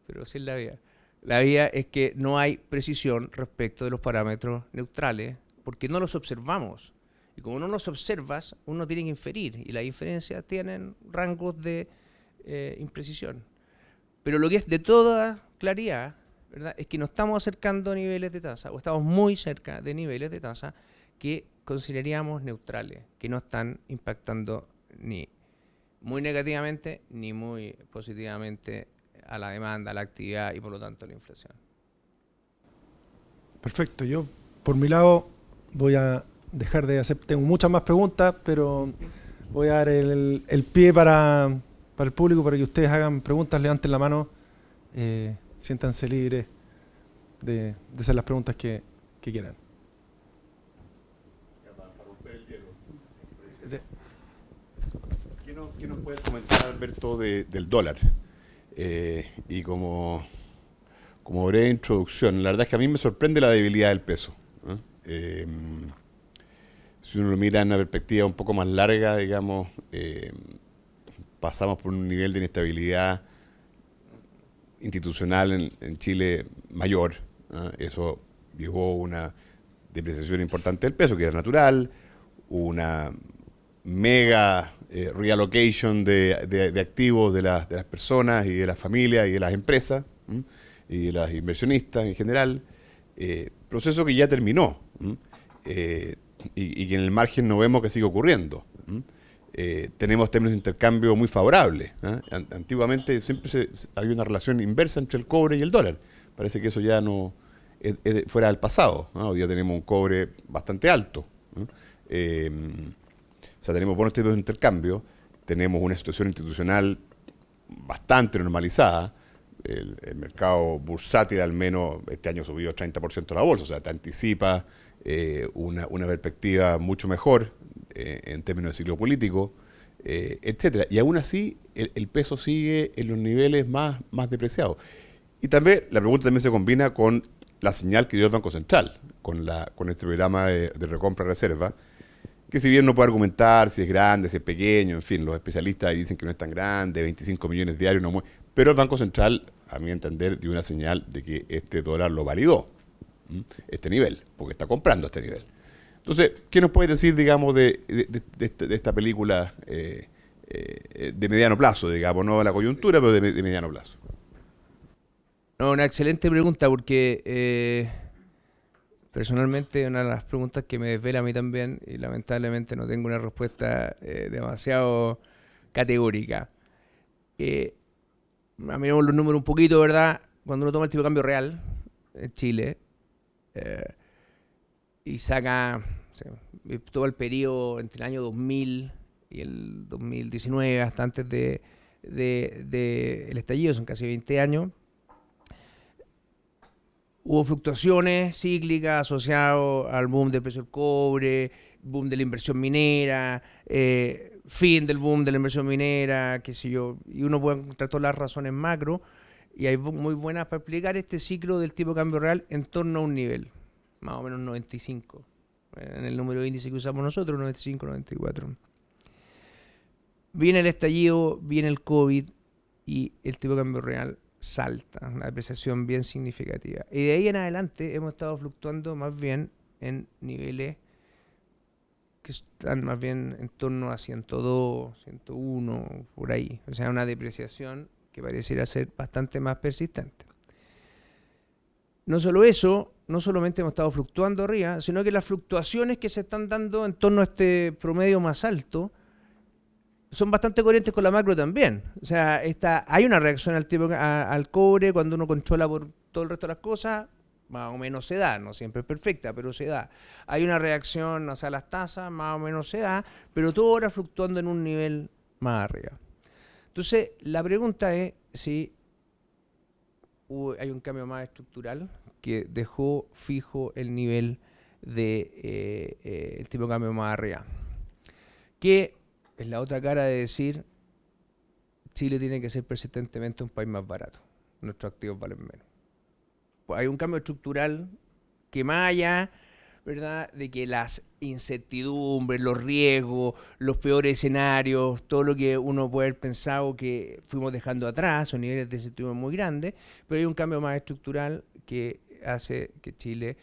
Speaker 2: Pero así es la vida. La vida es que no hay precisión respecto de los parámetros neutrales porque no los observamos. Y como no los observas, uno tiene que inferir. Y las inferencias tienen rangos de imprecisión. Pero lo que es de toda claridad, ¿verdad?, es que nos estamos acercando a niveles de tasa, o estamos muy cerca de niveles de tasa que consideraríamos neutrales, que no están impactando ni muy negativamente ni muy positivamente a la demanda, a la actividad y por lo tanto a la inflación.
Speaker 1: Perfecto. Yo, por mi lado, voy a dejar de hacer, tengo muchas más preguntas, pero voy a dar el pie para el público, para que ustedes hagan preguntas, levanten la mano, siéntanse libres de hacer las preguntas que quieran.
Speaker 3: ¿Qué nos puedes comentar, Alberto, del dólar? Y como breve introducción, la verdad es que a mí me sorprende la debilidad del peso, ¿no? Si uno lo mira en una perspectiva un poco más larga, digamos, pasamos por un nivel de inestabilidad institucional en Chile mayor, ¿no? Eso llevó a una depreciación importante del peso, que era natural, una mega reallocation de activos de las personas y de las familias y de las empresas, ¿m?, y de los inversionistas en general, proceso que ya terminó, y que en el margen no vemos que sigue ocurriendo. Tenemos términos de intercambio muy favorables, ¿eh? Antiguamente siempre había una relación inversa entre el cobre y el dólar. Parece que eso ya no es fuera del pasado, ¿no? Hoy día tenemos un cobre bastante alto, ¿no? O sea, tenemos buenos tipos de intercambio, tenemos una situación institucional bastante normalizada. El mercado bursátil al menos este año subió 30% la bolsa, o sea, te anticipa una perspectiva mucho mejor en términos de ciclo político, etcétera. Y aún así el peso sigue en los niveles más depreciados. Y también la pregunta también se combina con la señal que dio el Banco Central, con este programa de recompra reserva, que si bien no puede argumentar si es grande, si es pequeño, en fin, los especialistas dicen que no es tan grande, 25 millones diarios, no, pero el Banco Central, a mi entender, dio una señal de que este dólar lo validó, este nivel, porque está comprando este nivel. Entonces, ¿qué nos puede decir, digamos, de esta película de mediano plazo, digamos, no de la coyuntura, pero de mediano plazo?
Speaker 2: No, una excelente pregunta porque personalmente una de las preguntas que me desvela a mí también y lamentablemente no tengo una respuesta demasiado categórica. Miremos los números un poquito, ¿verdad? Cuando uno toma el tipo de cambio real en Chile y saca, o sea, todo el periodo entre el año 2000 y el 2019, hasta antes del estallido, son casi 20 años, hubo fluctuaciones cíclicas asociadas al boom del precio del cobre, boom de la inversión minera, fin del boom de la inversión minera, qué sé yo, y uno puede encontrar todas las razones macro, y hay muy buenas para explicar este ciclo del tipo de cambio real en torno a un nivel, más o menos 95, en el número de índice que usamos nosotros, 95, 94. Viene el estallido, viene el COVID, y el tipo de cambio real salta, una depreciación bien significativa. Y de ahí en adelante hemos estado fluctuando más bien en niveles que están más bien en torno a 102, 101, por ahí. O sea, una depreciación que pareciera ser bastante más persistente. No solo eso, no solamente hemos estado fluctuando arriba, sino que las fluctuaciones que se están dando en torno a este promedio más alto son bastante coherentes con la macro también. O sea, hay una reacción al cobre cuando uno controla por todo el resto de las cosas, más o menos se da, no siempre es perfecta, pero se da. Hay una reacción hacia las tasas, más o menos se da, pero todo ahora fluctuando en un nivel más arriba. Entonces, la pregunta es si hay un cambio más estructural que dejó fijo el nivel de el tipo de cambio más arriba. Que es la otra cara de decir Chile tiene que ser persistentemente un país más barato. Nuestros activos valen menos. Pues hay un cambio estructural que más allá, ¿verdad?, de que las incertidumbres, los riesgos, los peores escenarios, todo lo que uno puede haber pensado que fuimos dejando atrás, son niveles de incertidumbre muy grandes, pero hay un cambio más estructural que hace que Chile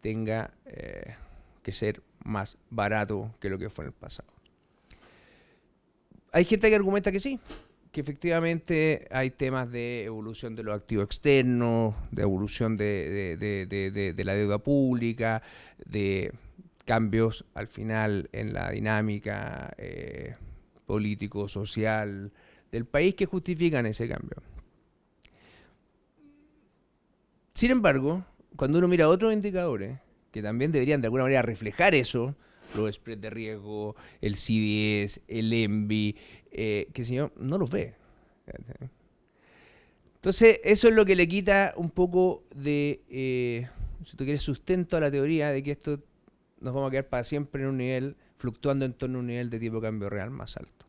Speaker 2: tenga que ser más barato que lo que fue en el pasado. Hay gente que argumenta que sí, que efectivamente hay temas de evolución de los activos externos, de evolución de la deuda pública, de cambios al final en la dinámica político-social del país que justifican ese cambio. Sin embargo, cuando uno mira otros indicadores que también deberían de alguna manera reflejar eso, los spreads de riesgo, el CDS, el ENVI, qué sé yo, no los ve. Entonces, eso es lo que le quita un poco de, si tú quieres, sustento a la teoría de que esto nos vamos a quedar para siempre en un nivel, fluctuando en torno a un nivel de tipo de cambio real más alto.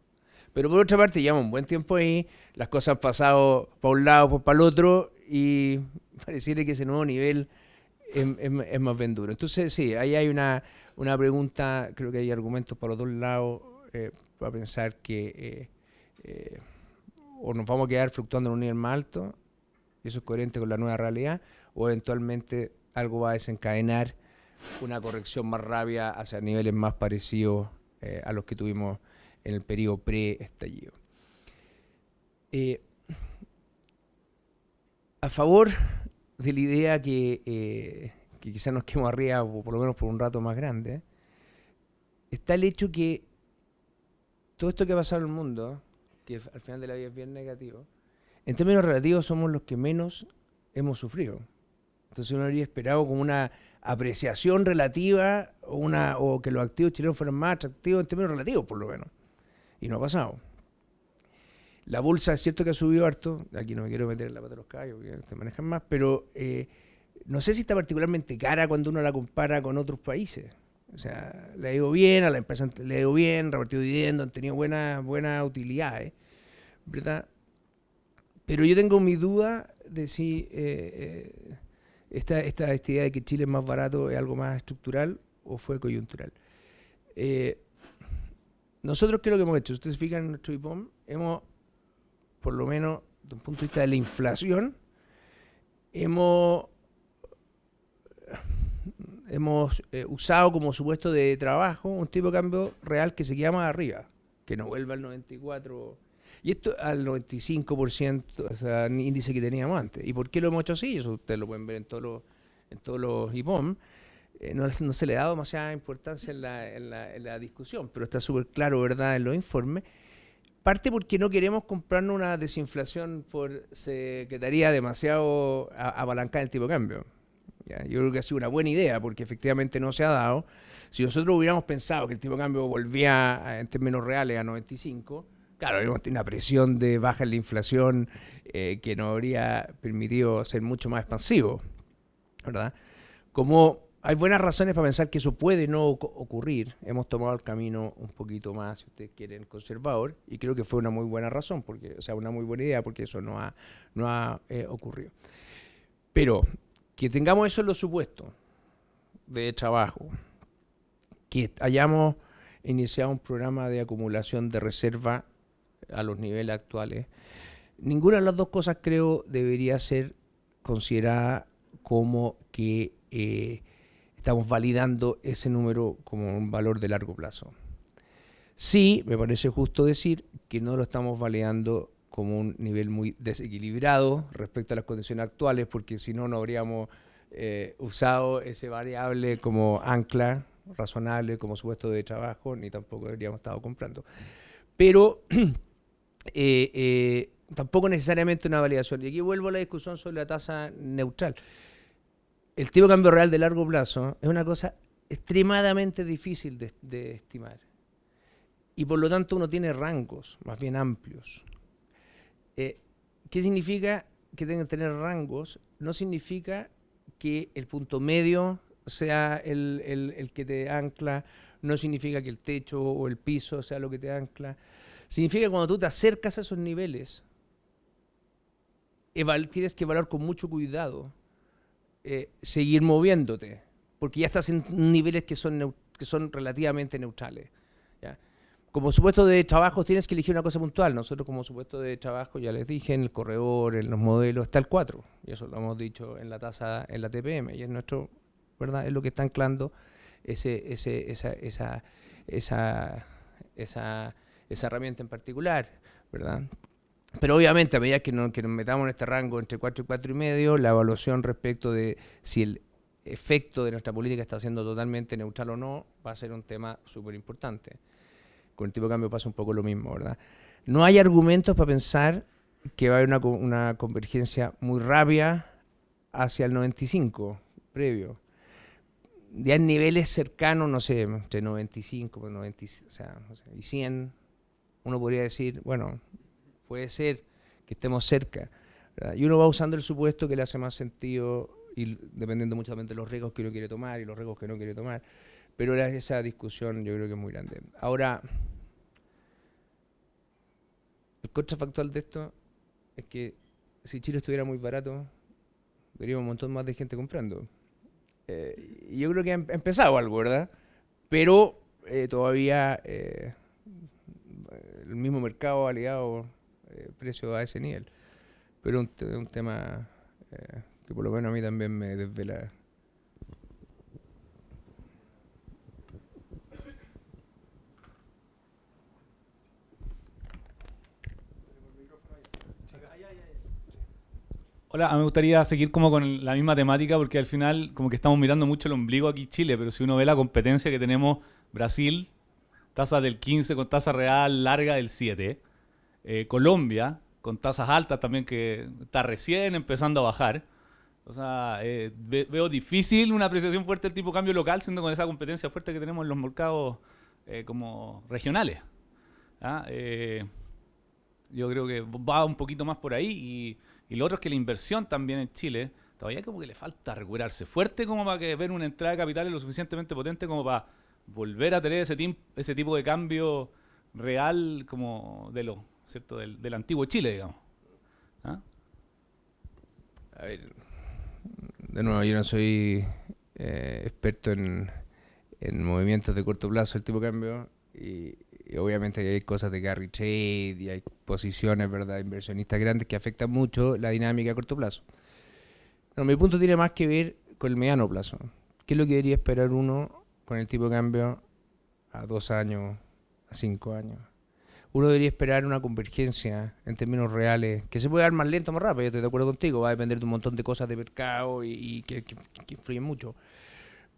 Speaker 2: Pero por otra parte, llevamos un buen tiempo ahí, las cosas han pasado para un lado, para el otro, y pareciera que ese nuevo nivel es más bien duro. Entonces, sí, ahí hay una pregunta, creo que hay argumentos para los dos lados para pensar que o nos vamos a quedar fluctuando en un nivel más alto, y eso es coherente con la nueva realidad, o eventualmente algo va a desencadenar una corrección más rápida hacia niveles más parecidos a los que tuvimos en el periodo pre-estallido. A favor de la idea que quizás nos quedemos arriba, o por lo menos por un rato más grande, está el hecho que todo esto que ha pasado en el mundo, que al final de la vida es bien negativo, en términos relativos somos los que menos hemos sufrido. Entonces uno habría esperado como una apreciación relativa o que los activos chilenos fueran más atractivos en términos relativos, por lo menos. Y no ha pasado. La bolsa es cierto que ha subido harto, aquí no me quiero meter en la pata de los caballos, que te manejan más, pero no sé si está particularmente cara cuando uno la compara con otros países. O sea, le ha ido bien, a la empresa le ha ido bien, repartido dividendos, han tenido buenas utilidades, ¿verdad? Pero yo tengo mi duda de si esta idea de que Chile es más barato es algo más estructural o fue coyuntural. Nosotros, ¿qué es lo que hemos hecho? Si ustedes se fijan en nuestro IPOM, hemos, por lo menos desde un punto de vista de la inflación, hemos usado como supuesto de trabajo un tipo de cambio real que se queda más arriba, que no vuelva al 94%, y esto al 95%, o sea, el índice que teníamos antes. ¿Y por qué lo hemos hecho así? Eso ustedes lo pueden ver en todos los IPOM. No se le ha dado demasiada importancia en la discusión, pero está súper claro, ¿verdad?, en los informes. Parte porque no queremos comprarnos una desinflación que estaría demasiado apalancada el tipo de cambio. ¿Ya? Yo creo que ha sido una buena idea porque efectivamente no se ha dado. Si nosotros hubiéramos pensado que el tipo de cambio volvía en términos reales a 95, claro, habríamos tenido una presión de baja en la inflación que nos habría permitido ser mucho más expansivo, ¿verdad? Como hay buenas razones para pensar que eso puede no ocurrir, hemos tomado el camino un poquito más, si ustedes quieren, conservador, y creo que fue una muy buena razón, una muy buena idea, porque eso no ha ocurrido. Pero que tengamos eso en los supuestos de trabajo, que hayamos iniciado un programa de acumulación de reserva a los niveles actuales, ninguna de las dos cosas creo debería ser considerada como que estamos validando ese número como un valor de largo plazo. Sí, me parece justo decir que no lo estamos validando como un nivel muy desequilibrado respecto a las condiciones actuales, porque si no, no habríamos usado ese variable como ancla razonable, como supuesto de trabajo, ni tampoco habríamos estado comprando. pero tampoco necesariamente una validación. Y aquí vuelvo a la discusión sobre la tasa neutral. El tipo de cambio real de largo plazo es una cosa extremadamente difícil de estimar. Y por lo tanto uno tiene rangos más bien amplios. ¿Qué significa que tenga que tener rangos? No significa que el punto medio sea el que te ancla, no significa que el techo o el piso sea lo que te ancla. Significa que cuando tú te acercas a esos niveles, tienes que evaluar con mucho cuidado, seguir moviéndote, porque ya estás en niveles que son relativamente neutrales. ¿Ya? Como supuesto de trabajo tienes que elegir una cosa puntual. Nosotros como supuesto de trabajo, ya les dije, en el corredor, en los modelos, está el 4, y eso lo hemos dicho en la tasa, en la TPM, y es nuestro, ¿verdad? Es lo que está anclando esa herramienta en particular, ¿verdad? Pero obviamente a medida que nos metamos en este rango entre 4 y 4,5, la evaluación respecto de si el efecto de nuestra política está siendo totalmente neutral o no va a ser un tema súper importante. Con el tipo de cambio pasa un poco lo mismo, ¿verdad? No hay argumentos para pensar que va a haber una convergencia muy rápida hacia el 95 previo. Ya en niveles cercanos, no sé, entre 95 90, o sea, no sé, y 100, uno podría decir, bueno, puede ser que estemos cerca, ¿verdad? Y uno va usando el supuesto que le hace más sentido, y dependiendo mucho también de los riesgos que uno quiere tomar y los riesgos que no quiere tomar. Pero esa discusión yo creo que es muy grande. Ahora, el contrafactual de esto es que si Chile estuviera muy barato, veríamos un montón más de gente comprando. Y yo creo que ha empezado algo, ¿verdad? Pero todavía el mismo mercado ha ligado precios a ese nivel. Pero es un tema que por lo menos a mí también me desvela.
Speaker 4: Hola, me gustaría seguir como con la misma temática porque al final como que estamos mirando mucho el ombligo aquí Chile, pero si uno ve la competencia que tenemos, Brasil, tasa del 15 con tasa real larga del 7, Colombia con tasas altas también que está recién empezando a bajar. O sea, veo difícil una apreciación fuerte del tipo de cambio local, siendo con esa competencia fuerte que tenemos en los mercados como regionales. ¿Ah? Yo creo que va un poquito más por ahí y lo otro es que la inversión también en Chile todavía como que le falta recuperarse fuerte como para que ver una entrada de capitales lo suficientemente potente como para volver a tener ese tipo de cambio real como de lo, ¿cierto? Del antiguo Chile, digamos. ¿Ah?
Speaker 2: A ver, de nuevo, yo no soy experto en movimientos de corto plazo, el tipo de cambio, y obviamente hay cosas de carry trade y hay posiciones, ¿verdad?, inversionistas grandes que afectan mucho la dinámica a corto plazo. No, mi punto tiene más que ver con el mediano plazo. ¿Qué es lo que debería esperar uno con el tipo de cambio a 2 años, a 5 años? Uno debería esperar una convergencia en términos reales, que se puede dar más lento o más rápido, yo estoy de acuerdo contigo, va a depender de un montón de cosas de mercado y que influyen mucho.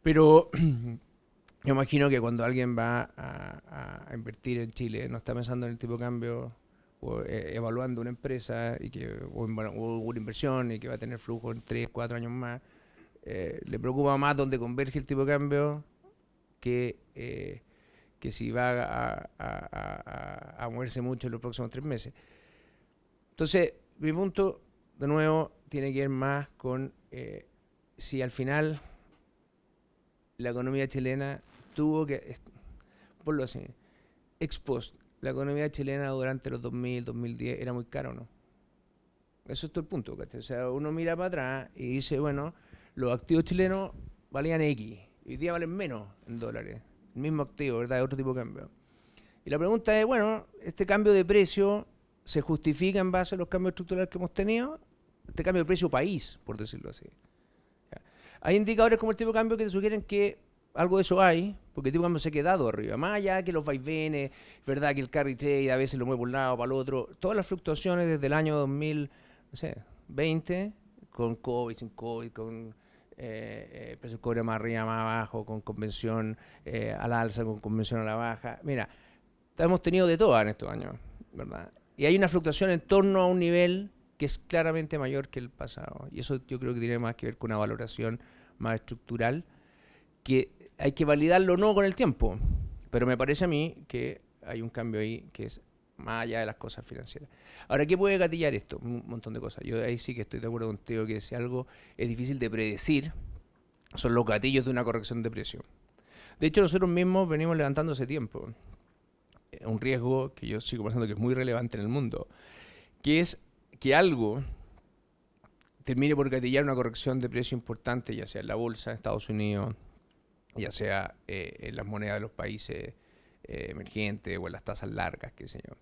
Speaker 2: Pero yo imagino que cuando alguien va a invertir en Chile, no está pensando en el tipo de cambio o evaluando una empresa o una inversión y que va a tener flujo en 3, 4 años más, le preocupa más dónde converge el tipo de cambio que si va a moverse mucho en los próximos 3 meses. Entonces, mi punto, de nuevo, tiene que ver más con si al final la economía chilena tuvo que, por así, ex post, la economía chilena durante los 2000, 2010 era muy cara o no. Eso es todo el punto, ¿cachai? O sea, uno mira para atrás y dice, bueno, los activos chilenos valían X, y hoy día valen menos en dólares. El mismo activo, ¿verdad? De otro tipo de cambio. Y la pregunta es, bueno, ¿este cambio de precio se justifica en base a los cambios estructurales que hemos tenido? Este cambio de precio país, por decirlo así. Hay indicadores como el tipo de cambio que te sugieren que algo de eso hay, porque el tipo de cambio se ha quedado arriba. Más allá que los vaivenes, verdad que el carry trade a veces lo mueve por un lado, para el otro. Todas las fluctuaciones desde el año 2020, con COVID, sin COVID, con precio del cobre más arriba, más abajo, con convención a la alza, con convención a la baja. Mira, hemos tenido de todas en estos años, ¿verdad? Y hay una fluctuación en torno a un nivel que es claramente mayor que el pasado. Y eso yo creo que tiene más que ver con una valoración más estructural, que hay que validarlo o no con el tiempo. Pero me parece a mí que hay un cambio ahí que es más allá de las cosas financieras. Ahora, ¿qué puede gatillar esto? Un montón de cosas. Yo ahí sí que estoy de acuerdo contigo que si algo es difícil de predecir, son los gatillos de una corrección de precio. De hecho, nosotros mismos venimos levantando hace tiempo un riesgo que yo sigo pensando que es muy relevante en el mundo, que es que algo termine por gatillar una corrección de precio importante, ya sea en la bolsa de Estados Unidos, ya sea en las monedas de los países emergentes o en las tasas largas, qué sé yo.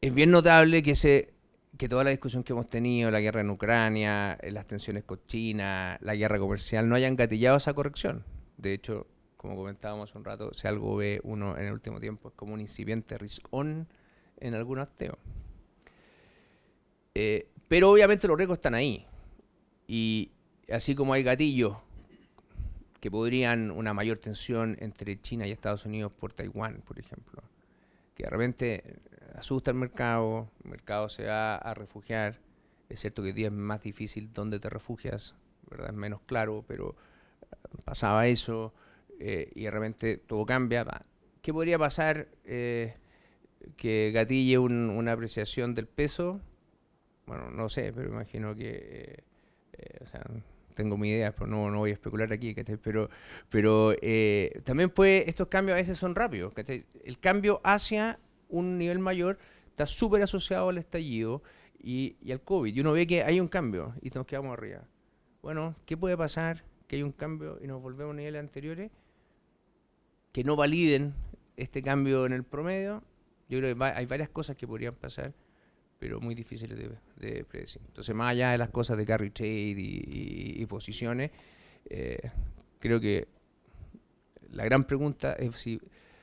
Speaker 2: Es bien notable que toda la discusión que hemos tenido, la guerra en Ucrania, las tensiones con China, la guerra comercial, no hayan gatillado esa corrección. De hecho, como comentábamos hace un rato, si algo ve uno en el último tiempo es como un incipiente risk-on en algunos activos. Pero obviamente los riesgos están ahí. Y así como hay gatillos que podrían una mayor tensión entre China y Estados Unidos por Taiwán, por ejemplo, que de repente asusta el mercado se va a refugiar. Es cierto que hoy día es más difícil dónde te refugias, ¿verdad? Es menos claro, pero pasaba eso y de repente todo cambia. ¿Qué podría pasar que gatille una apreciación del peso? Bueno, no sé, pero imagino que, o sea, tengo mi idea, pero no voy a especular aquí, ¿cachai? Pero también estos cambios a veces son rápidos, ¿cachai? El cambio hacia un nivel mayor está súper asociado al estallido y al COVID. Y uno ve que hay un cambio y nos quedamos arriba. Bueno, ¿qué puede pasar? Que hay un cambio y nos volvemos a niveles anteriores que no validen este cambio en el promedio. Yo creo que hay varias cosas que podrían pasar, pero muy difíciles de predecir. Entonces, más allá de las cosas de carry trade y posiciones, creo que la gran pregunta es si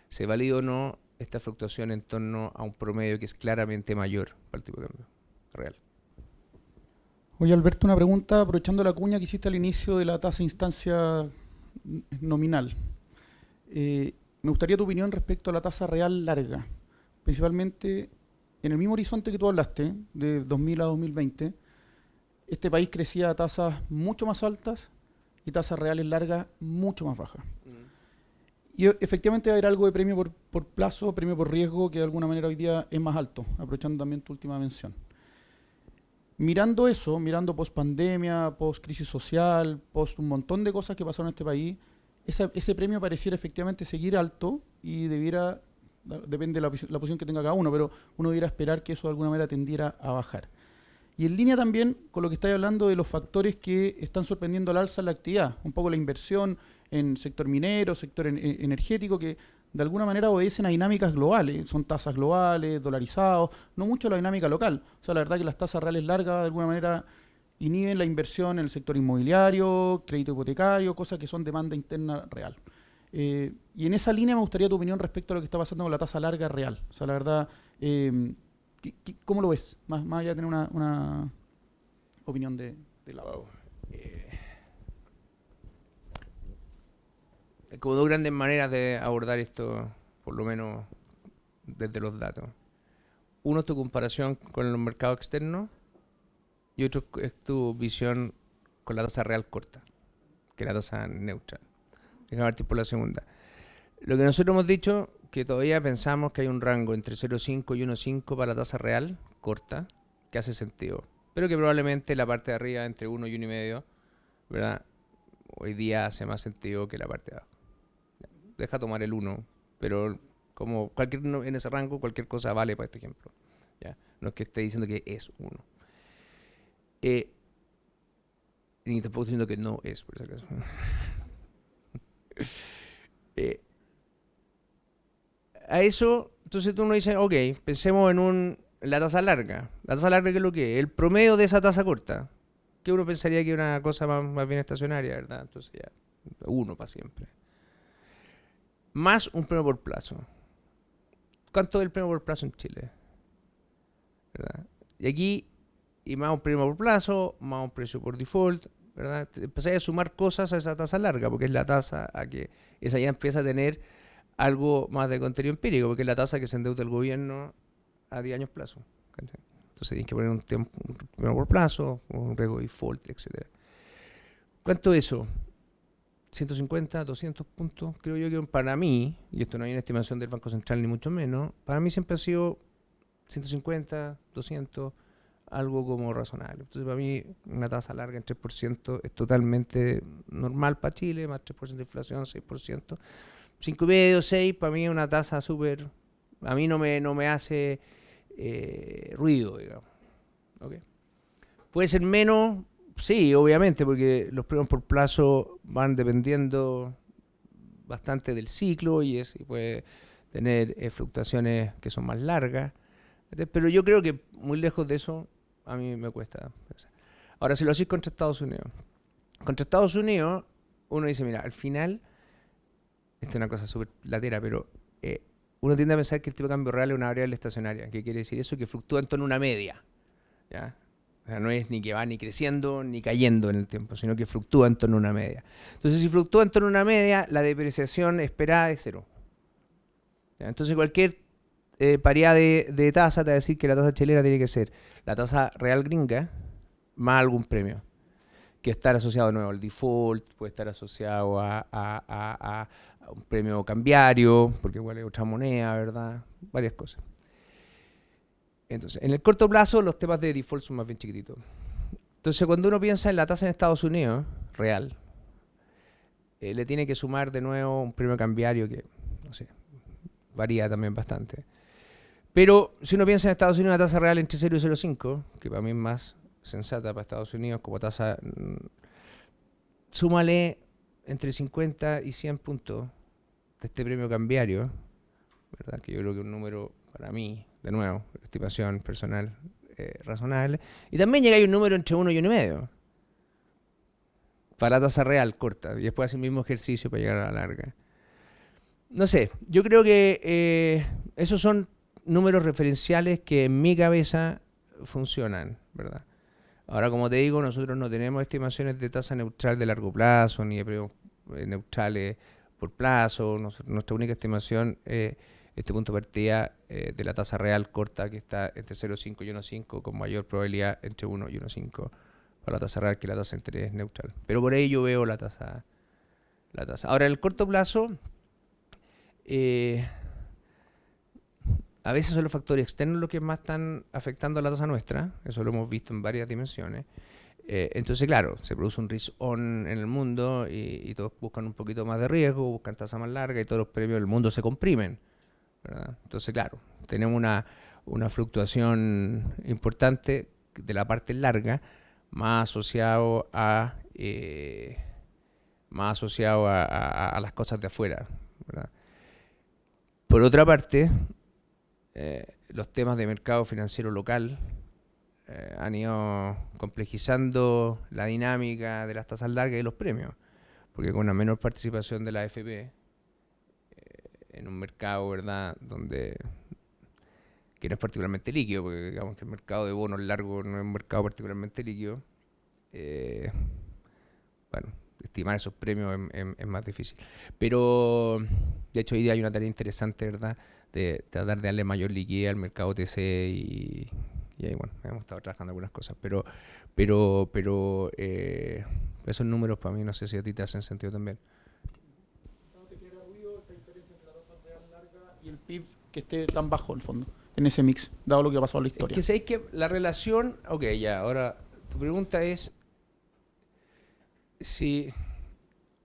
Speaker 2: se valida o no esta fluctuación en torno a un promedio que es claramente mayor para el tipo de cambio real.
Speaker 5: Oye, Alberto, una pregunta, aprovechando la cuña que hiciste al inicio de la tasa de instancia nominal. Me gustaría tu opinión respecto a la tasa real larga, principalmente en el mismo horizonte que tú hablaste, de 2000 a 2020, este país crecía a tasas mucho más altas y tasas reales largas mucho más bajas. Y efectivamente va a haber algo de premio por plazo, premio por riesgo, que de alguna manera hoy día es más alto, aprovechando también tu última mención. Mirando eso, mirando post pandemia, post crisis social, post un montón de cosas que pasaron en este país, ese premio pareciera efectivamente seguir alto y debiera, depende de la posición que tenga cada uno, pero uno debiera esperar que eso de alguna manera tendiera a bajar. Y en línea también con lo que estáis hablando de los factores que están sorprendiendo al alza en la actividad, un poco la inversión en sector minero, sector energético, que de alguna manera obedecen a dinámicas globales, son tasas globales, dolarizados, no mucho la dinámica local. O sea, la verdad que las tasas reales largas de alguna manera inhiben la inversión en el sector inmobiliario, crédito hipotecario, cosas que son demanda interna real. Y en esa línea me gustaría tu opinión respecto a lo que está pasando con la tasa larga real. O sea, la verdad, ¿cómo lo ves? Más allá de tener una opinión de lado.
Speaker 2: Wow. Hay como dos grandes maneras de abordar esto, por lo menos desde los datos. Uno es tu comparación con los mercados externos y otro es tu visión con la tasa real corta, que es la tasa neutral. Déjame partir por la segunda. Lo que nosotros hemos dicho, que todavía pensamos que hay un rango entre 0,5 y 1,5 para la tasa real corta, que hace sentido, pero que probablemente la parte de arriba entre 1 y 1,5, ¿verdad? Hoy día hace más sentido que la parte de abajo. Deja tomar el 1, pero como en ese rango cualquier cosa vale para este ejemplo. ¿Ya? No es que esté diciendo que es 1. Ni tampoco estoy diciendo que no es, por si acaso. A eso, entonces uno dice, ok, pensemos en la tasa larga. La tasa larga, ¿qué es lo que es? El promedio de esa tasa corta. Que uno pensaría que es una cosa más bien estacionaria, ¿verdad? Entonces ya, 1 para siempre. Más un premio por plazo. ¿Cuánto es el premio por plazo en Chile? ¿Verdad? Y aquí, y más un premio por plazo, más un precio por default, ¿verdad? Empezáis a sumar cosas a esa tasa larga, porque es la tasa a que esa ya empieza a tener algo más de contenido empírico, porque es la tasa que se endeuda el gobierno a 10 años plazo. ¿Cachai? Entonces tienes que poner un tiempo por plazo, un riesgo de default, etc. ¿Cuánto es eso? 150, 200 puntos. Creo yo que para mí, y esto no hay una estimación del Banco Central ni mucho menos, para mí siempre ha sido 150, 200, algo como razonable. Entonces para mí una tasa larga en 3% es totalmente normal para Chile, más 3% de inflación, 6%. 5,5, 6, para mí es una tasa súper... A mí no me hace ruido, digamos. ¿Okay? Puede ser menos, sí, obviamente, porque los premios por plazo van dependiendo bastante del ciclo y puede tener fluctuaciones que son más largas. Pero yo creo que muy lejos de eso, a mí me cuesta pensar. Ahora, si lo hacéis contra Estados Unidos. Contra Estados Unidos, uno dice, mira, al final, esta es una cosa súper latera, pero uno tiende a pensar que el tipo de cambio real es una variable estacionaria. ¿Qué quiere decir eso? Que fluctúa en torno a una media. ¿Ya? O sea, no es ni que va ni creciendo ni cayendo en el tiempo, sino que fluctúa en torno a una media. Entonces, si fluctúa en torno a una media, la depreciación esperada es cero. ¿Ya? Entonces, cualquier paridad de tasa te va a decir que la tasa chilena tiene que ser la tasa real gringa más algún premio, que estar asociado de nuevo al default, puede estar asociado a un premio cambiario, porque igual es otra moneda, ¿verdad? Varias cosas. Entonces, en el corto plazo los temas de default son más bien chiquititos. Entonces, cuando uno piensa en la tasa en Estados Unidos, real, le tiene que sumar de nuevo un premio cambiario que, no sé, varía también bastante. Pero si uno piensa en Estados Unidos, una tasa real entre 0 y 0,5, que para mí es más sensata para Estados Unidos como tasa, súmale entre 50 y 100 puntos de este premio cambiario, ¿verdad? Que yo creo que es un número para mí, de nuevo, estimación personal razonable. Y también llega a un número entre 1 y 1,5 para la tasa real corta. Y después hace el mismo ejercicio para llegar a la larga. No sé, yo creo que esos son números referenciales que en mi cabeza funcionan, ¿verdad? Ahora, como te digo, nosotros no tenemos estimaciones de tasa neutral de largo plazo, ni de premios neutrales por plazo. Nuestra única estimación es este punto de partida de la tasa real corta, que está entre 0,5 y 1,5, con mayor probabilidad entre 1 y 1,5 para la tasa real, que la tasa entre es neutral. Pero por ahí yo veo la tasa. Ahora, en el corto plazo, a veces son los factores externos los que más están afectando a la tasa nuestra. Eso lo hemos visto en varias dimensiones. Entonces, claro, se produce un risk-on en el mundo y todos buscan un poquito más de riesgo, buscan tasa más larga y todos los premios del mundo se comprimen, ¿verdad? Entonces, claro, tenemos una fluctuación importante de la parte larga, más asociado a las cosas de afuera, ¿verdad? Por otra parte, los temas de mercado financiero local han ido complejizando la dinámica de las tasas largas y los premios, porque con una menor participación de la AFP en un mercado, ¿verdad?, que no es particularmente líquido, porque digamos que el mercado de bonos largos no es un mercado particularmente líquido, bueno, estimar esos premios es más difícil. Pero, de hecho, hoy día hay una tarea interesante, ¿verdad?, de tratar de darle mayor liquidez al mercado OTC y ahí, bueno, hemos estado trabajando algunas cosas. Pero esos números para mí, no sé si a ti te hacen sentido también.
Speaker 5: ¿No te genera ruido esta diferencia entre la tasa real larga y el PIB que esté tan bajo, en el fondo, en ese mix, dado lo que ha pasado en la historia?
Speaker 2: Es que sabéis que la relación... Ok, ya, ahora tu pregunta es si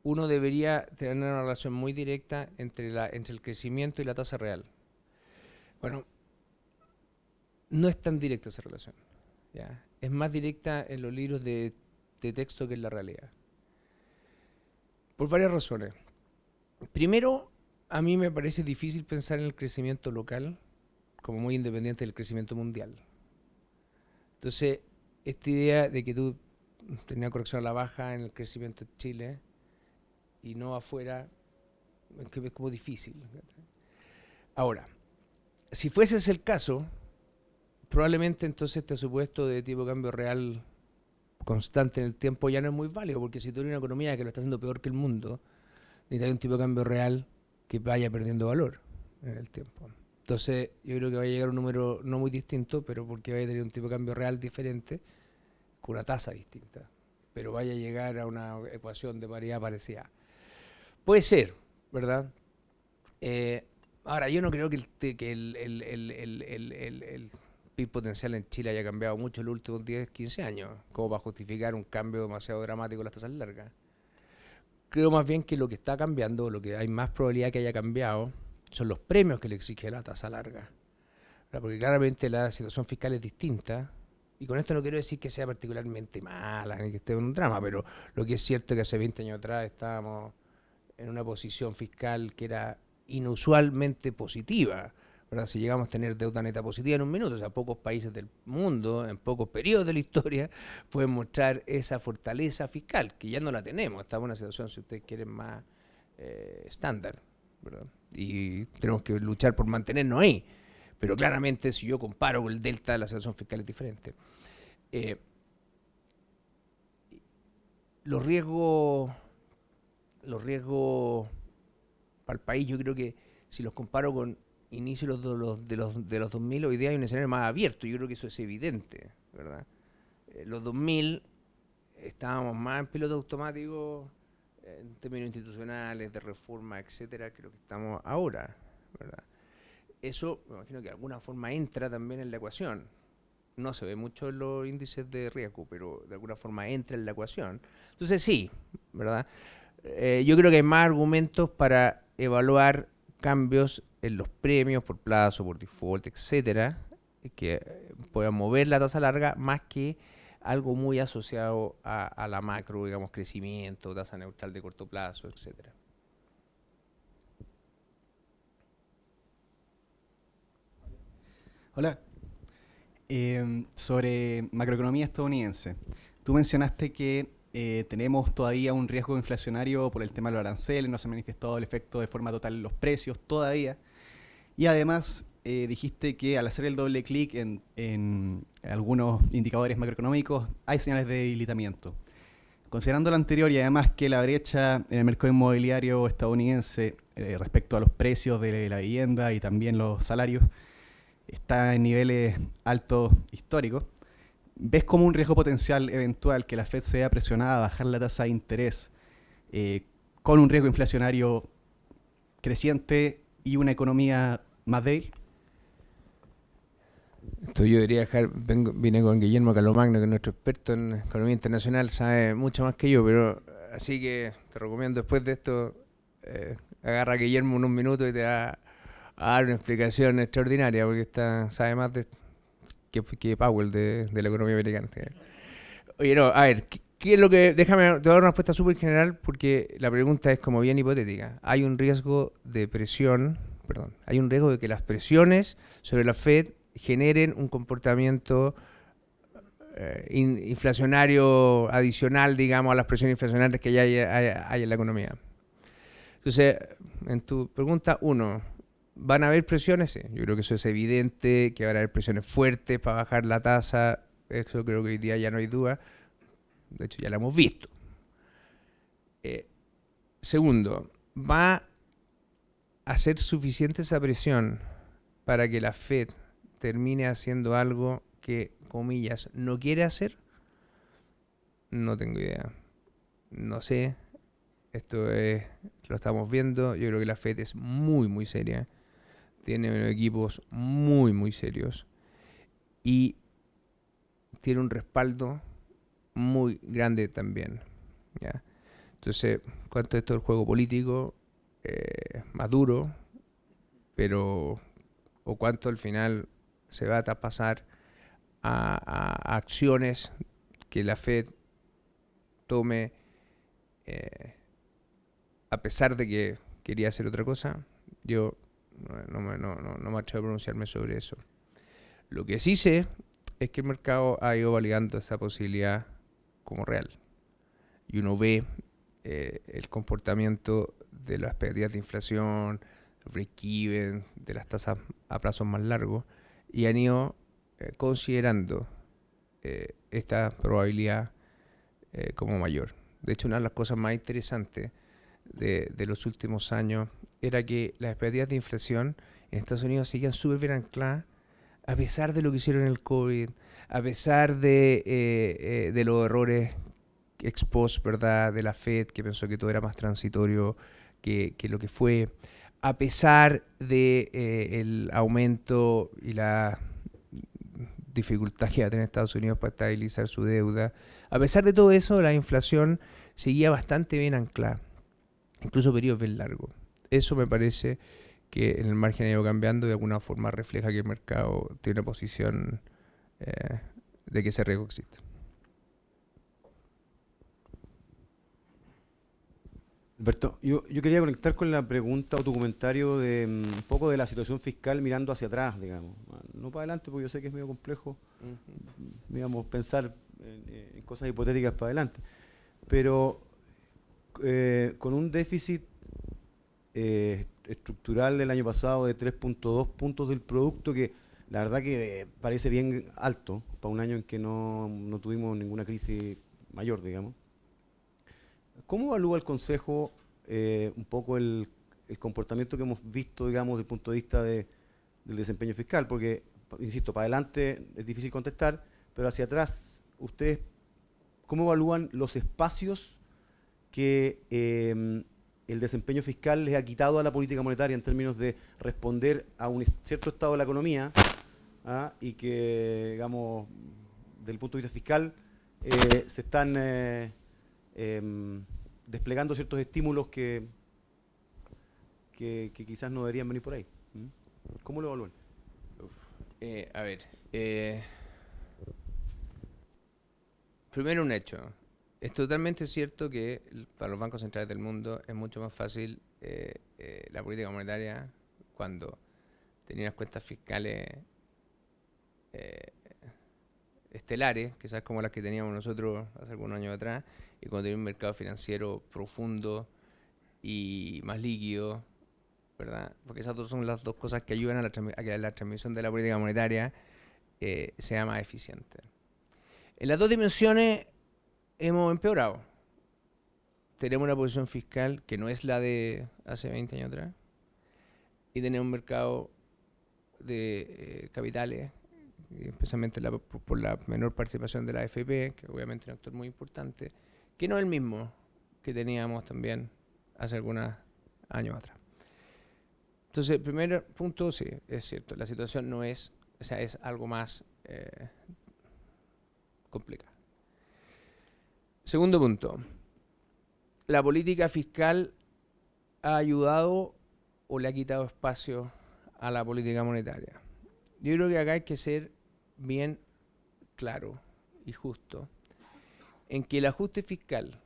Speaker 2: uno debería tener una relación muy directa entre el crecimiento y la tasa real. Bueno, no es tan directa esa relación, ¿ya? Es más directa en los libros de texto que en la realidad. Por varias razones. Primero, a mí me parece difícil pensar en el crecimiento local como muy independiente del crecimiento mundial. Entonces, esta idea de que tú tenías una corrección a la baja en el crecimiento de Chile y no afuera, es como difícil. Ahora, si fuese ese el caso, probablemente entonces este supuesto de tipo de cambio real constante en el tiempo ya no es muy válido, porque si tú eres una economía que lo está haciendo peor que el mundo, necesitas un tipo de cambio real que vaya perdiendo valor en el tiempo. Entonces, yo creo que va a llegar a un número no muy distinto, pero porque vaya a tener un tipo de cambio real diferente, con una tasa distinta. Pero vaya a llegar a una ecuación de paridad parecida. Puede ser, ¿verdad? Ahora, yo no creo que el PIB potencial en Chile haya cambiado mucho en los últimos 10, 15 años, como para justificar un cambio demasiado dramático en las tasas largas. Creo más bien que lo que está cambiando, lo que hay más probabilidad que haya cambiado, son los premios que le exige la tasa larga. Porque claramente la situación fiscal es distinta, y con esto no quiero decir que sea particularmente mala, ni que esté en un drama, pero lo que es cierto es que hace 20 años atrás estábamos en una posición fiscal que era inusualmente positiva, ¿verdad? Si llegamos a tener deuda neta positiva en un minuto, o sea, pocos países del mundo, en pocos periodos de la historia, pueden mostrar esa fortaleza fiscal, que ya no la tenemos, estamos en una situación, si ustedes quieren, más estándar, ¿verdad? Y tenemos que luchar por mantenernos ahí, pero claramente si yo comparo con el delta, la situación fiscal es diferente. Los riesgos para el país, yo creo que si los comparo con inicios de los 2000, hoy día hay un escenario más abierto. Yo creo que eso es evidente, ¿verdad? Los 2000 estábamos más en piloto automático en términos institucionales, de reforma, etcétera, que lo que estamos ahora, ¿verdad? Eso, me imagino que de alguna forma entra también en la ecuación. No se ve mucho en los índices de riesgo, pero de alguna forma entra en la ecuación. Entonces sí, ¿verdad? Yo creo que hay más argumentos para evaluar cambios en los premios por plazo, por default, etcétera, que puedan mover la tasa larga más que algo muy asociado a la macro, digamos, crecimiento, tasa neutral de corto plazo, etcétera.
Speaker 6: Hola. Sobre macroeconomía estadounidense. Tú mencionaste que tenemos todavía un riesgo inflacionario por el tema de los aranceles, no se ha manifestado el efecto de forma total en los precios todavía. Y además dijiste que al hacer el doble clic en algunos indicadores macroeconómicos hay señales de debilitamiento. Considerando lo anterior y además que la brecha en el mercado inmobiliario estadounidense respecto a los precios de la vivienda y también los salarios está en niveles altos históricos, ¿ves como un riesgo potencial eventual que la Fed sea presionada a bajar la tasa de interés con un riesgo inflacionario creciente y una economía más débil?
Speaker 2: Esto yo debería dejar, vine con Guillermo Calomagno, que es nuestro experto en economía internacional, sabe mucho más que yo, pero así que te recomiendo después de esto, agarra a Guillermo unos minutos y te va a dar una explicación extraordinaria, porque sabe más que Powell de la economía americana. Oye, no, a ver, ¿qué es lo que...? Déjame, te voy a dar una respuesta súper general, porque la pregunta es como bien hipotética. Hay un riesgo de hay un riesgo de que las presiones sobre la Fed generen un comportamiento inflacionario adicional, digamos, a las presiones inflacionarias que ya hay en la economía. Entonces, en tu pregunta, ¿van a haber presiones? Sí, yo creo que eso es evidente, que van a haber presiones fuertes para bajar la tasa. Eso creo que hoy día ya no hay duda. De hecho, ya la hemos visto. Segundo, ¿va a ser suficiente esa presión para que la Fed termine haciendo algo que, comillas, no quiere hacer? No tengo idea. No sé. Lo estamos viendo. Yo creo que la Fed es muy, muy seria. Tiene equipos muy, muy serios. Y tiene un respaldo muy grande también, ¿ya? Entonces, cuanto a esto del juego político, más duro, pero o cuánto al final se va a pasar a acciones que la Fed tome a pesar de que quería hacer otra cosa. Yo no me atrevo a pronunciarme sobre eso. Lo que sí sé es que el mercado ha ido validando esa posibilidad como real. Y uno ve el comportamiento de las expectativas de inflación, break-even, de las tasas a plazos más largos, y han ido considerando esta probabilidad como mayor. De hecho, una de las cosas más interesantes de los últimos años era que las expectativas de inflación en Estados Unidos seguían súper bien ancladas, a pesar de lo que hicieron en el COVID, a pesar de los errores ex post, ¿verdad?, de la Fed, que pensó que todo era más transitorio que lo que fue, a pesar de el aumento y la dificultad que va a tener Estados Unidos para estabilizar su deuda, a pesar de todo eso, la inflación seguía bastante bien anclada, incluso periodos bien largos. Eso me parece que en el margen ha ido cambiando y de alguna forma refleja que el mercado tiene una posición de que ese riesgo existe.
Speaker 7: Alberto, yo quería conectar con la pregunta o tu comentario de un poco de la situación fiscal mirando hacia atrás, digamos. No para adelante, porque yo sé que es medio complejo, digamos, pensar en cosas hipotéticas para adelante. Pero con un déficit estructural del año pasado de 3.2 puntos del producto, que la verdad que parece bien alto para un año en que no tuvimos ninguna crisis mayor, digamos. ¿Cómo evalúa el Consejo un poco el comportamiento que hemos visto, digamos, desde el punto de vista del desempeño fiscal? Porque, insisto, para adelante es difícil contestar, pero hacia atrás, ¿ustedes cómo evalúan los espacios que el desempeño fiscal les ha quitado a la política monetaria en términos de responder a un cierto estado de la economía y que, digamos, desde el punto de vista fiscal se están desplegando ciertos estímulos que quizás no deberían venir por ahí? ¿Cómo lo evalúan?
Speaker 2: Primero un hecho. Es totalmente cierto que para los bancos centrales del mundo es mucho más fácil la política monetaria cuando tenía unas cuentas fiscales estelares, quizás como las que teníamos nosotros hace algunos años atrás, y cuando tenía un mercado financiero profundo y más líquido, ¿verdad? Porque esas dos son las dos cosas que ayudan a que la transmisión de la política monetaria sea más eficiente. En las dos dimensiones hemos empeorado. Tenemos una posición fiscal que no es la de hace 20 años atrás, y tenemos un mercado de capitales, especialmente por la menor participación de la AFP, que obviamente es un actor muy importante, que no es el mismo que teníamos también hace algunos años atrás. Entonces, el primer punto, sí, es cierto, la situación no es, o sea, es algo más complicada. Segundo punto, la política fiscal ha ayudado o le ha quitado espacio a la política monetaria. Yo creo que acá hay que ser bien claro y justo en que el ajuste fiscal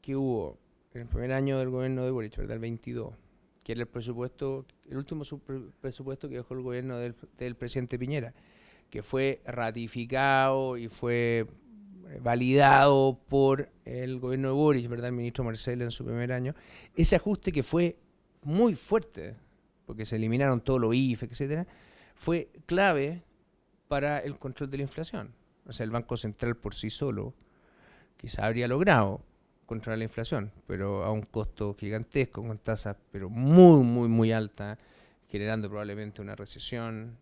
Speaker 2: que hubo en el primer año del gobierno de Boric, ¿verdad?, el 22, que era el presupuesto, el último presupuesto que dejó el gobierno del presidente Piñera, que fue ratificado y fue validado por el gobierno de Boric, ¿verdad?, el ministro Marcel en su primer año, ese ajuste que fue muy fuerte, porque se eliminaron todos los IFE, etcétera, fue clave para el control de la inflación. O sea, el Banco Central por sí solo quizá habría logrado controlar la inflación, pero a un costo gigantesco, con tasas pero muy, muy, muy altas, generando probablemente una recesión,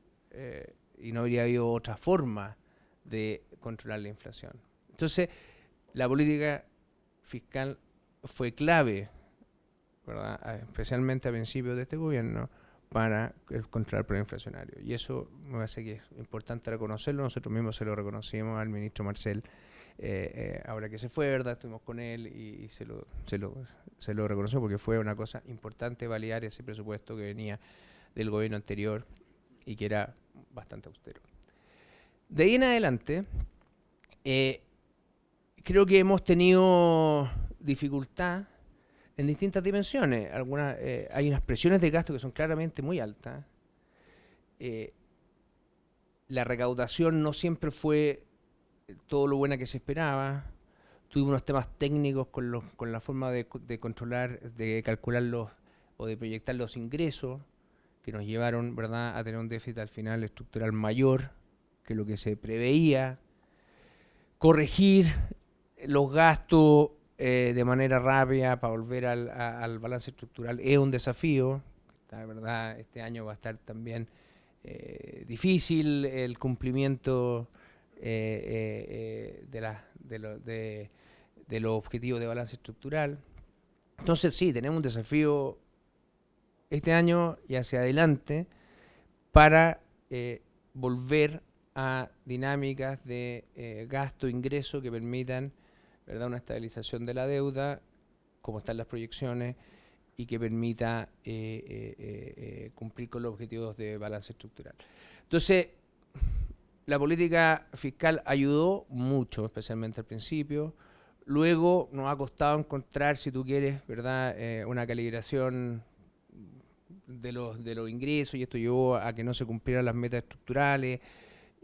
Speaker 2: y no habría habido otra forma de controlar la inflación. Entonces, la política fiscal fue clave, ¿verdad?, especialmente a principios de este gobierno, para el control preinflacionario. Y eso me parece que es importante reconocerlo. Nosotros mismos se lo reconocimos al ministro Marcel, ahora que se fue, ¿verdad? Estuvimos con él y se lo reconoció porque fue una cosa importante validar ese presupuesto que venía del gobierno anterior y que era bastante austero. De ahí en adelante, creo que hemos tenido dificultad en distintas dimensiones. Hay unas presiones de gasto que son claramente muy altas. La recaudación no siempre fue todo lo buena que se esperaba. Tuvimos unos temas técnicos con la forma de controlar, de calcular o de proyectar los ingresos, que nos llevaron, ¿verdad?, a tener un déficit al final estructural mayor que lo que se preveía. Corregir los gastos de manera rápida para volver al balance estructural es un desafío. La verdad, este año va a estar también difícil el cumplimiento de los objetivos de balance estructural. Entonces sí, tenemos un desafío este año y hacia adelante para volver a dinámicas de gasto-ingreso que permitan, ¿verdad?, una estabilización de la deuda, como están las proyecciones, y que permita cumplir con los objetivos de balance estructural. Entonces, la política fiscal ayudó mucho, especialmente al principio. Luego nos ha costado encontrar, si tú quieres, ¿verdad?, una calibración de los ingresos, y esto llevó a que no se cumplieran las metas estructurales,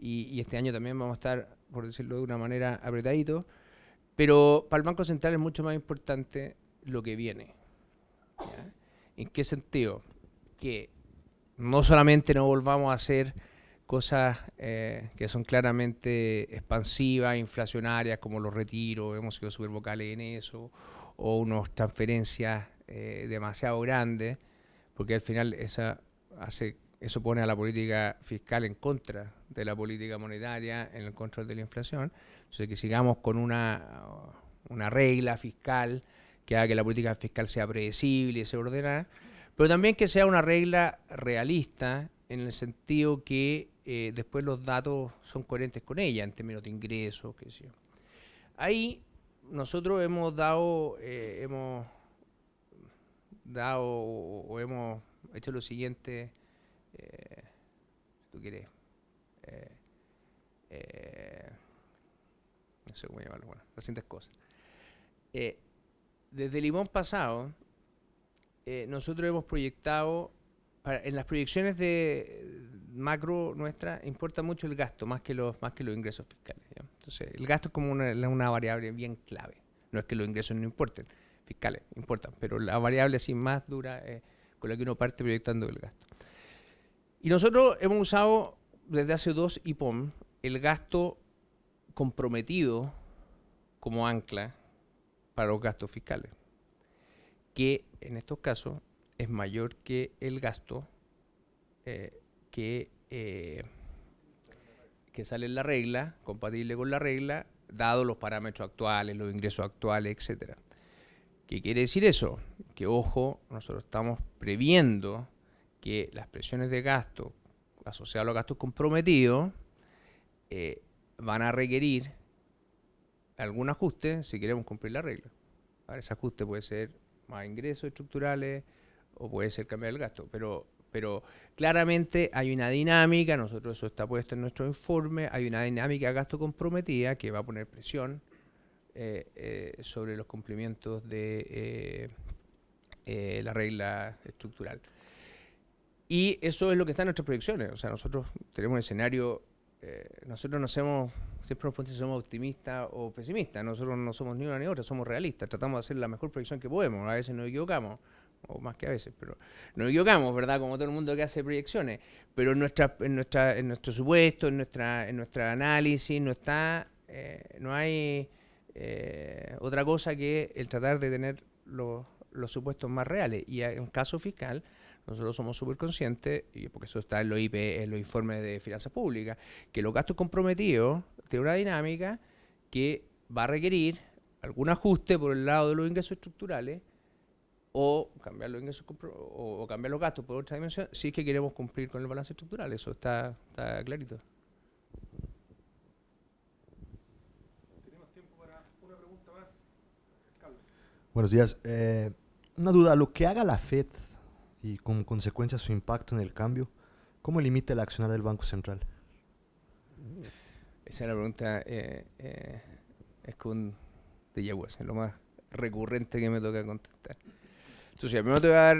Speaker 2: y este año también vamos a estar, por decirlo de una manera, apretaditos. Pero para el Banco Central es mucho más importante lo que viene. ¿Ya? ¿En qué sentido? Que no solamente no volvamos a hacer cosas que son claramente expansivas, inflacionarias, como los retiros, hemos sido súper vocales en eso, o unas transferencias demasiado grandes, porque al final eso pone a la política fiscal en contra de la política monetaria en el control de la inflación. Entonces, que sigamos con una regla fiscal que haga que la política fiscal sea predecible y sea ordenada, pero también que sea una regla realista en el sentido que después los datos son coherentes con ella en términos de ingresos, qué sé yo. Ahí nosotros hemos hecho lo siguiente, si tú quieres, no sé cómo llamarlo, bueno, las siguientes cosas. Desde el limón pasado, nosotros hemos proyectado, en las proyecciones de macro nuestra, importa mucho el gasto, más que los ingresos fiscales, ¿ya? Entonces, el gasto es como una variable bien clave. No es que los ingresos no importen, fiscales importan, pero la variable así más dura con la que uno parte proyectando el gasto. Y nosotros hemos usado desde hace 2 IPOM el gasto comprometido como ancla para los gastos fiscales, que en estos casos es mayor que el gasto que sale en la regla, compatible con la regla, dado los parámetros actuales, los ingresos actuales, etcétera. ¿Qué quiere decir eso? Que, ojo, nosotros estamos previendo que las presiones de gasto asociadas a los gastos comprometidos van a requerir algún ajuste si queremos cumplir la regla. Ahora, ese ajuste puede ser más ingresos estructurales o puede ser cambiar el gasto, pero claramente hay una dinámica, nosotros eso está puesto en nuestro informe, hay una dinámica de gasto comprometida que va a poner presión sobre los cumplimientos de la regla estructural. Y eso es lo que está en nuestras proyecciones. O sea, nosotros tenemos un escenario, nosotros no somos, siempre nos preguntan si somos optimistas o pesimistas. Nosotros no somos ni una ni otra, somos realistas. Tratamos de hacer la mejor proyección que podemos. A veces nos equivocamos, o más que a veces, pero nos equivocamos, ¿verdad? Como todo el mundo que hace proyecciones. Pero en nuestro supuesto, en nuestra análisis, no hay otra cosa que el tratar de tener los supuestos más reales. Y en caso fiscal, nosotros somos súper conscientes, y porque eso está en los en los informes de finanzas públicas, que los gastos comprometidos tienen una dinámica que va a requerir algún ajuste por el lado de los ingresos estructurales o cambiar los ingresos o cambiar los gastos por otra dimensión si es que queremos cumplir con el balance estructural. Eso está clarito.
Speaker 1: Tenemos tiempo para una pregunta más. Carlos.
Speaker 8: Buenos días. Una duda, lo que haga la FED y como consecuencia su impacto en el cambio, ¿cómo limita el accionar del Banco Central?
Speaker 2: Esa es la pregunta, es con déjà vu, es lo más recurrente que me toca contestar. Entonces, primero te voy a dar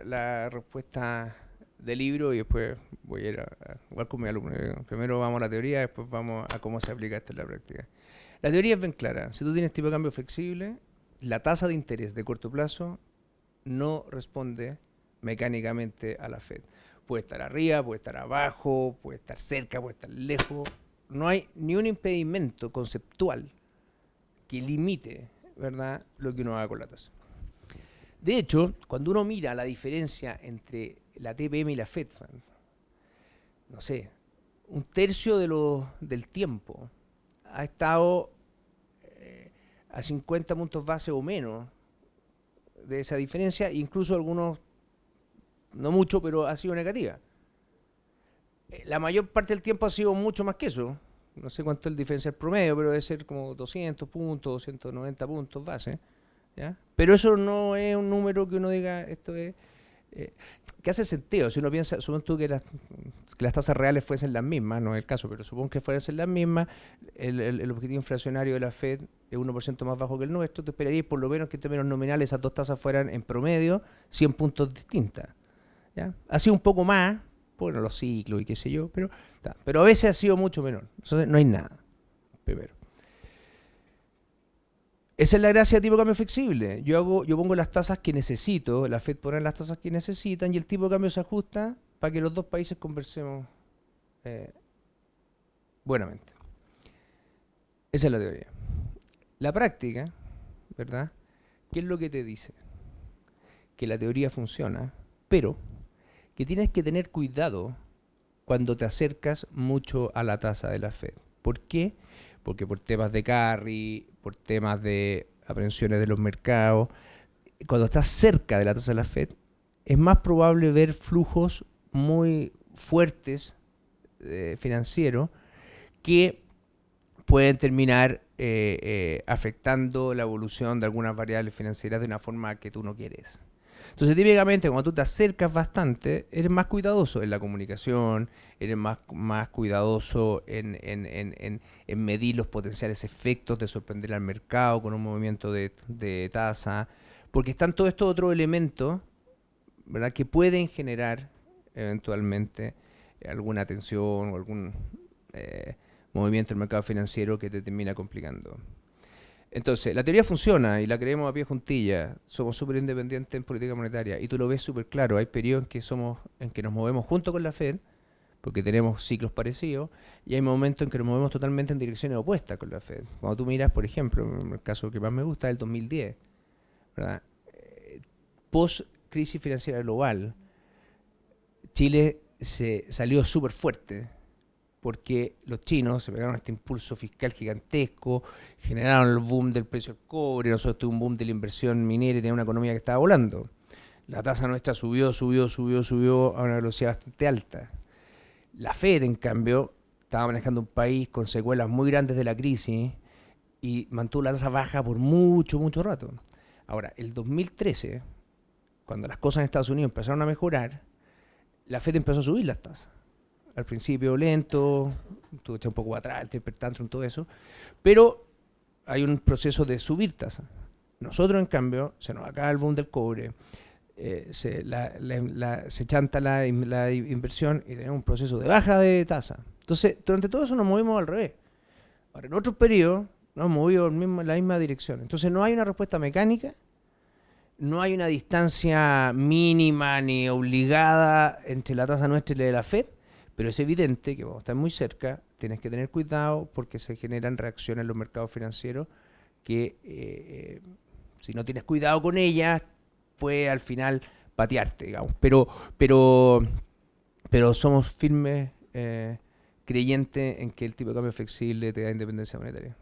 Speaker 2: la respuesta del libro y después voy a ir igual con mi alumno. Primero vamos a la teoría, después vamos a cómo se aplica esto en la práctica. La teoría es bien clara. Si tú tienes tipo de cambio flexible, la tasa de interés de corto plazo no responde mecánicamente a la Fed. Puede estar arriba, puede estar abajo, puede estar cerca, puede estar lejos. No hay ni un impedimento conceptual que limite ¿verdad?, lo que uno haga con la tasa. De hecho, cuando uno mira la diferencia entre la TPM y la Fed, no sé, un tercio del tiempo ha estado a 50 puntos base o menos de esa diferencia, incluso algunos, no mucho, pero ha sido negativa. La mayor parte del tiempo ha sido mucho más que eso. No sé cuánto es el diferencial promedio, pero debe ser como 200 puntos, 290 puntos base, ¿ya? Pero eso no es un número que uno diga, esto es... que hace sentido, si uno piensa, supón tú que las tasas reales fuesen las mismas, no es el caso, pero supón que fuesen las mismas, el objetivo inflacionario de la Fed es 1% más bajo que el nuestro, te esperarías por lo menos que en términos nominales esas dos tasas fueran en promedio 100 puntos distintas, ¿ya? Ha sido un poco más, bueno, los ciclos y qué sé yo, pero a veces ha sido mucho menor, entonces no hay nada, primero. Esa es la gracia del tipo de cambio flexible. Yo pongo las tasas que necesito, la Fed pone las tasas que necesitan y el tipo de cambio se ajusta para que los dos países conversemos buenamente. Esa es la teoría. La práctica, ¿verdad? ¿Qué es lo que te dice? Que la teoría funciona, pero que tienes que tener cuidado cuando te acercas mucho a la tasa de la Fed. ¿Por qué? Porque por temas de carry, por temas de aprensiones de los mercados, cuando estás cerca de la tasa de la Fed, es más probable ver flujos muy fuertes financieros que pueden terminar afectando la evolución de algunas variables financieras de una forma que tú no quieres. Entonces, típicamente, cuando tú te acercas bastante, eres más cuidadoso en la comunicación, eres más cuidadoso en medir los potenciales efectos de sorprender al mercado con un movimiento de tasa, porque están todos estos otros elementos, ¿verdad?, que pueden generar eventualmente alguna tensión o algún movimiento del mercado financiero que te termina complicando. Entonces, la teoría funciona y la creemos a pie juntilla. Somos súper independientes en política monetaria y tú lo ves súper claro. Hay periodos en que nos movemos junto con la Fed, porque tenemos ciclos parecidos, y hay momentos en que nos movemos totalmente en direcciones opuestas con la Fed. Cuando tú miras, por ejemplo, el caso que más me gusta es el 2010, ¿verdad? Post-crisis financiera global, Chile se salió súper fuerte, porque los chinos se pegaron este impulso fiscal gigantesco, generaron el boom del precio del cobre, nosotros tuvimos un boom de la inversión minera y teníamos una economía que estaba volando. La tasa nuestra subió a una velocidad bastante alta. La Fed, en cambio, estaba manejando un país con secuelas muy grandes de la crisis y mantuvo la tasa baja por mucho rato. Ahora, el 2013, cuando las cosas en Estados Unidos empezaron a mejorar, la Fed empezó a subir las tasas. Al principio lento, tú echas un poco atrás, el taper tantrum, todo eso, pero hay un proceso de subir tasas. Nosotros, en cambio, se nos acaba el boom del cobre, se chanta la inversión y tenemos un proceso de baja de tasa. Entonces, durante todo eso nos movimos al revés. Ahora, en otros periodos nos hemos movido en la misma dirección. Entonces, no hay una respuesta mecánica, no hay una distancia mínima ni obligada entre la tasa nuestra y la de la Fed, pero es evidente que cuando estás muy cerca tienes que tener cuidado porque se generan reacciones en los mercados financieros que si no tienes cuidado con ellas puede al final patearte, digamos. Pero somos firmes creyentes en que el tipo de cambio flexible te da independencia monetaria.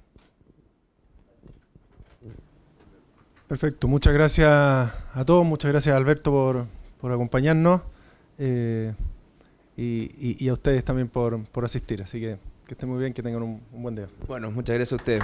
Speaker 1: Perfecto, muchas gracias a todos, muchas gracias Alberto por acompañarnos. Y a ustedes también por asistir. Así que estén muy bien, que tengan un buen día.
Speaker 2: Bueno, muchas gracias a ustedes.